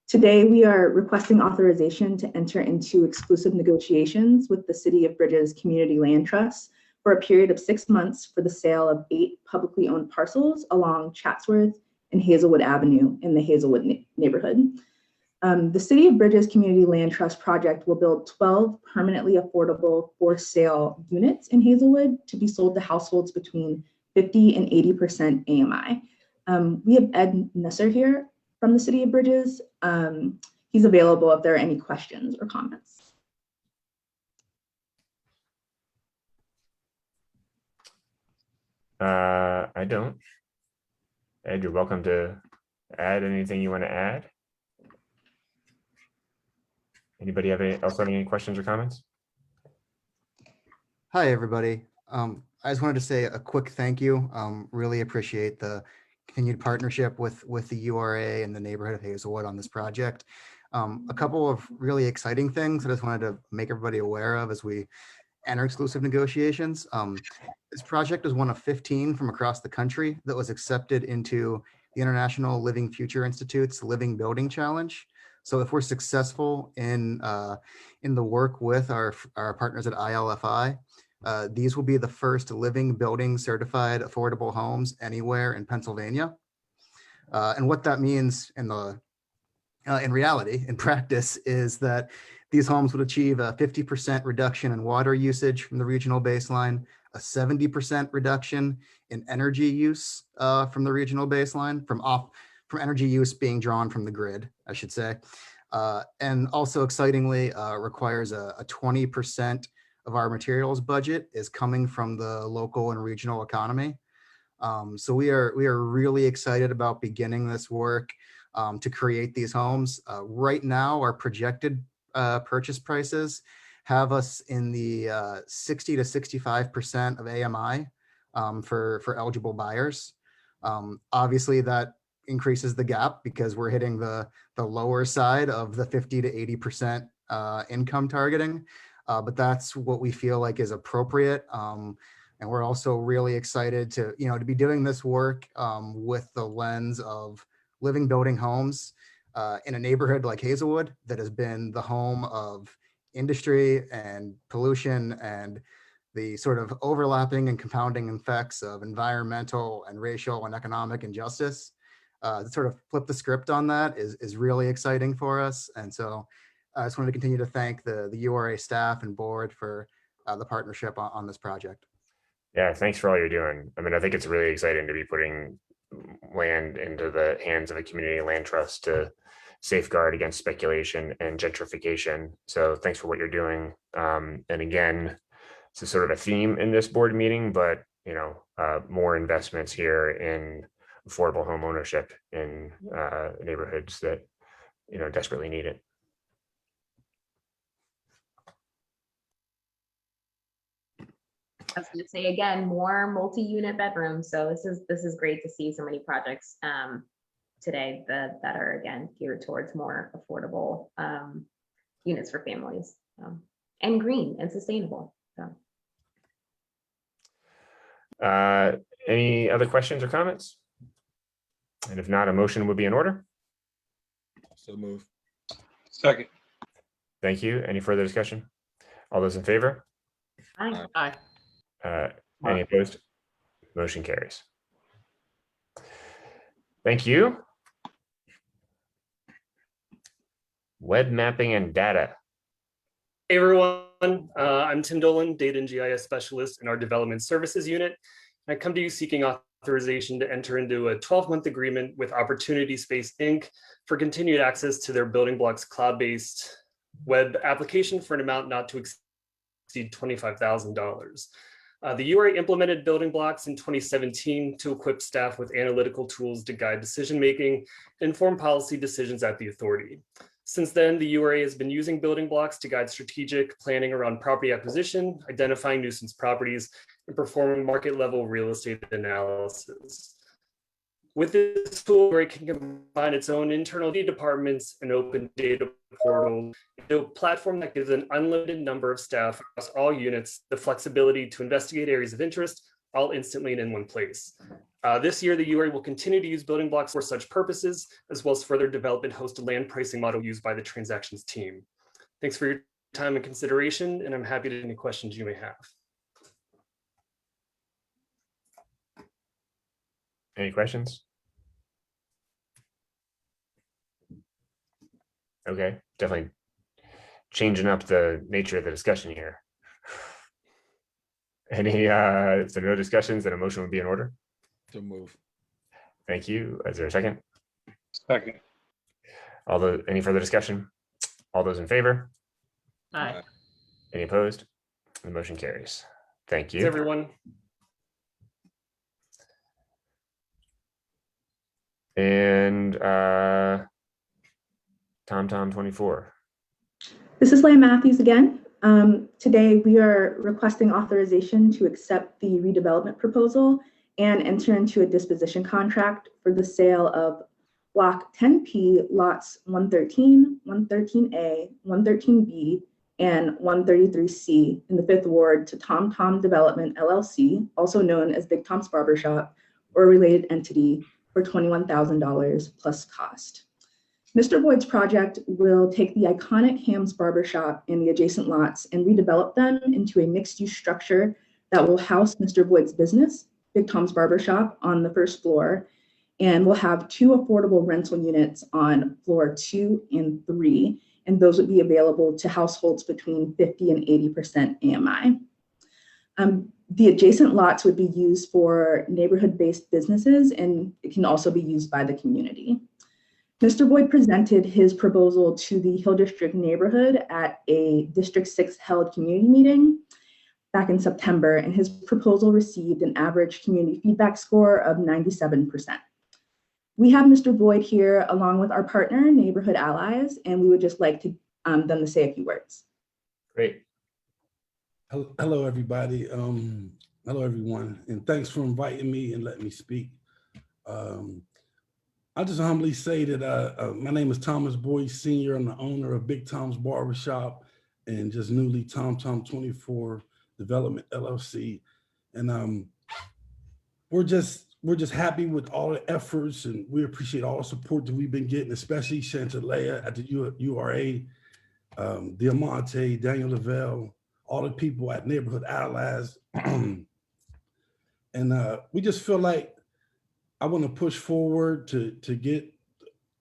Today, we are requesting authorization to enter into exclusive negotiations with the City of Bridges Community Land Trust for a period of 6 months for the sale of 8 publicly owned parcels along Chatsworth and Hazelwood Avenue in the Hazelwood neighborhood. The City of Bridges Community Land Trust project will build 12 permanently affordable for sale units in Hazelwood to be sold to households between 50 and 80% AMI. We have Ed Nesser here from the City of Bridges. He's available if there are any questions or comments. I don't. Ed, you're welcome to add anything you want to add. Anybody else have any questions or comments? Hi, everybody. I just wanted to say a quick thank you. Really appreciate the continued partnership with the URA and the neighborhood of Hazelwood on this project. A couple of really exciting things I just wanted to make everybody aware of as we enter exclusive negotiations. This project is one of 15 from across the country that was accepted into the International Living Future Institute's Living Building Challenge. So if we're successful in the work with our partners at ILFI, these will be the first living building certified affordable homes anywhere in Pennsylvania. And what that means in reality, in practice, is that these homes would achieve a 50% reduction in water usage from the regional baseline, a 70% reduction in energy use from the regional baseline, from energy use being drawn from the grid, I should say. And also excitingly, requires a 20% of our materials budget is coming from the local and regional economy. So we are really excited about beginning this work to create these homes. Right now, our projected purchase prices have us in the 60 to 65% of AMI for eligible buyers. Obviously, that increases the gap because we're hitting the lower side of the 50 to 80% income targeting, but that's what we feel like is appropriate. And we're also really excited to, to be doing this work with the lens of living, building homes in a neighborhood like Hazelwood that has been the home of industry and pollution and the sort of overlapping and compounding effects of environmental and racial and economic injustice. To sort of flip the script on that is really exciting for us. And so I just wanted to continue to thank the URA staff and board for the partnership on this project. Yeah, thanks for all you're doing. I mean, I think it's really exciting to be putting land into the hands of a community land trust to safeguard against speculation and gentrification. So thanks for what you're doing. And again, it's a sort of a theme in this board meeting, but more investments here in affordable home ownership in neighborhoods that desperately need it. I was going to say again, more multi-unit bedrooms. So this is great to see so many projects today that are again geared towards more affordable units for families and green and sustainable. So. Any other questions or comments? And if not, a motion would be in order. So move. Second. Thank you. Any further discussion? All those in favor? Aye. Aye. Any opposed? Motion carries. Thank you. Web mapping and data. Hey everyone, I'm Tim Dolan, Data and GIS Specialist in our Development Services Unit. I come to you seeking authorization to enter into a 12-month agreement with Opportunity Space Inc. for continued access to their Building Blocks cloud-based web application for an amount not to exceed $25,000. The URA implemented Building Blocks in 2017 to equip staff with analytical tools to guide decision-making and inform policy decisions at the authority. Since then, the URA has been using Building Blocks to guide strategic planning around property acquisition, identifying nuisance properties, and performing market-level real estate analysis. With this tool, it can combine its own internal data departments and open data portal into a platform that gives an unlimited number of staff across all units the flexibility to investigate areas of interest, all instantly and in one place. This year, the URA will continue to use Building Blocks for such purposes, as well as further develop and host a land pricing model used by the transactions team. Thanks for your time and consideration, and I'm happy to take any questions you may have. Any questions? Okay, definitely changing up the nature of the discussion here. Any, so no discussions, then a motion would be in order. So move. Thank you. Is there a second? Second. Any further discussion? All those in favor? Aye. Any opposed? The motion carries. Thank you. Thanks, everyone. And Tom 24. This is Leah Matthews again. Today we are requesting authorization to accept the redevelopment proposal and enter into a disposition contract for the sale of Block 10P lots 113, 113A, 113B, and 133C in the 5th Ward to Tom Development LLC, also known as Big Tom's Barbershop, or a related entity for $21,000 plus cost. Mr. Boyd's project will take the iconic Ham's Barbershop and the adjacent lots and redevelop them into a mixed-use structure that will house Mr. Boyd's business, Big Tom's Barbershop, on the 1st floor, and will have 2 affordable rental units on floor 2 and 3, and those would be available to households between 50 and 80% AMI. The adjacent lots would be used for neighborhood-based businesses, and it can also be used by the community. Mr. Boyd presented his proposal to the Hill District neighborhood at a District 6 held community meeting back in September, and his proposal received an average community feedback score of 97%. We have Mr. Boyd here along with our partner, Neighborhood Allies, and we would just like to them to say a few words. Great. Hello, everybody. Hello, everyone, and thanks for inviting me and letting me speak. I just humbly say that my name is Thomas Boyce Sr. I'm the owner of Big Tom's Barbershop and just newly Tom 24 Development LLC. And we're just happy with all the efforts, and we appreciate all the support that we've been getting, especially Chantalea at the URA, Diamante, Daniel Lavelle, all the people at Neighborhood Allies. And we just feel like I want to push forward to get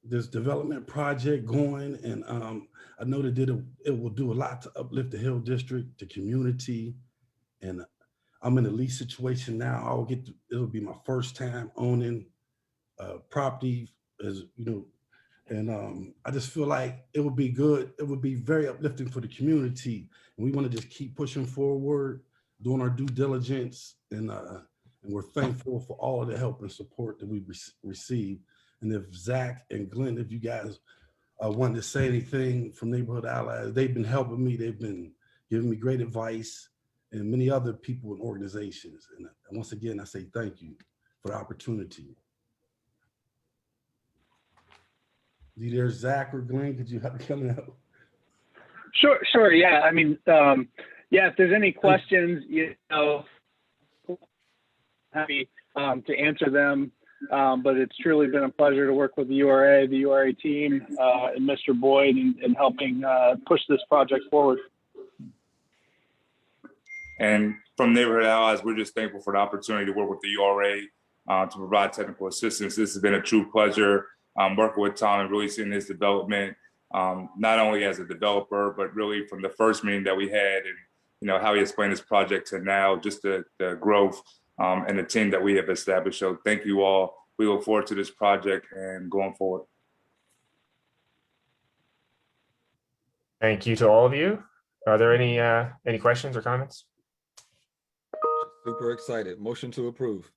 this development project going. And I know that it will do a lot to uplift the Hill District, the community. And I'm in a lease situation now. It'll be my first time owning property, as you know. And I just feel like it would be good. It would be very uplifting for the community. And we want to just keep pushing forward, doing our due diligence, and we're thankful for all of the help and support that we've received. And if Zach and Glenn, if you guys want to say anything from Neighborhood Allies, they've been helping me. They've been giving me great advice, and many other people and organizations. And once again, I say thank you for the opportunity. Either Zach or Glenn, could you help me come out? Sure. Yeah. I mean, yeah, if there's any questions, happy to answer them. But it's truly been a pleasure to work with the URA team, and Mr. Boyd in helping push this project forward. And from Neighborhood Allies, we're just thankful for the opportunity to work with the URA to provide technical assistance. This has been a true pleasure working with Tom and really seeing his development, not only as a developer, but really from the first meeting that we had and how he explained this project to now, just the growth and the team that we have established. So thank you all. We look forward to this project and going forward. Thank you to all of you. Are there any questions or comments? Super excited. Motion to approve.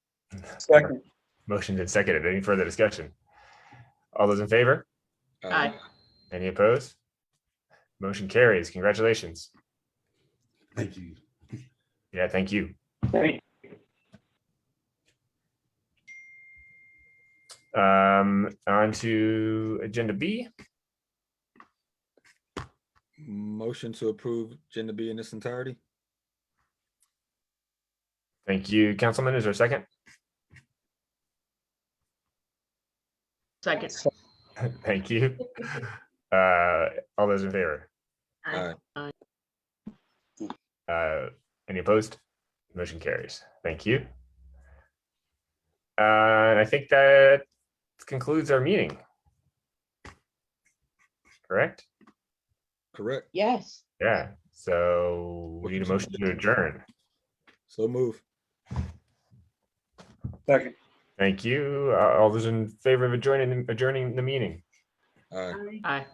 Second. Motion and seconded. Any further discussion? All those in favor? Aye. Any opposed? Motion carries. Congratulations. Thank you. Yeah, thank you. Thank On to agenda B. Motion to approve agenda B in its entirety. Thank you, Councilman. Is there a second? Second. Thank you. All those in favor? Aye. Any opposed? Motion carries. Thank you. And I think that concludes our meeting. Correct? Correct. Yes. Yeah. So we need a motion to adjourn. So move. Second. Thank you. All those in favor of adjourning the meeting? Aye. Aye.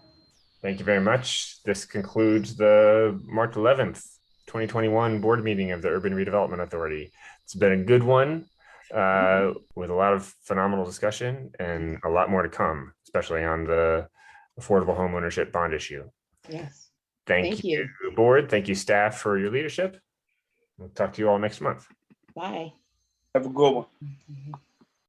Thank you very much. This concludes the March 11th, 2021 board meeting of the Urban Redevelopment Authority. It's been a good one with a lot of phenomenal discussion and a lot more to come, especially on the affordable homeownership bond issue. Yes. Thank you, board. Thank you, staff, for your leadership. We'll talk to you all next month. Bye. Have a good one.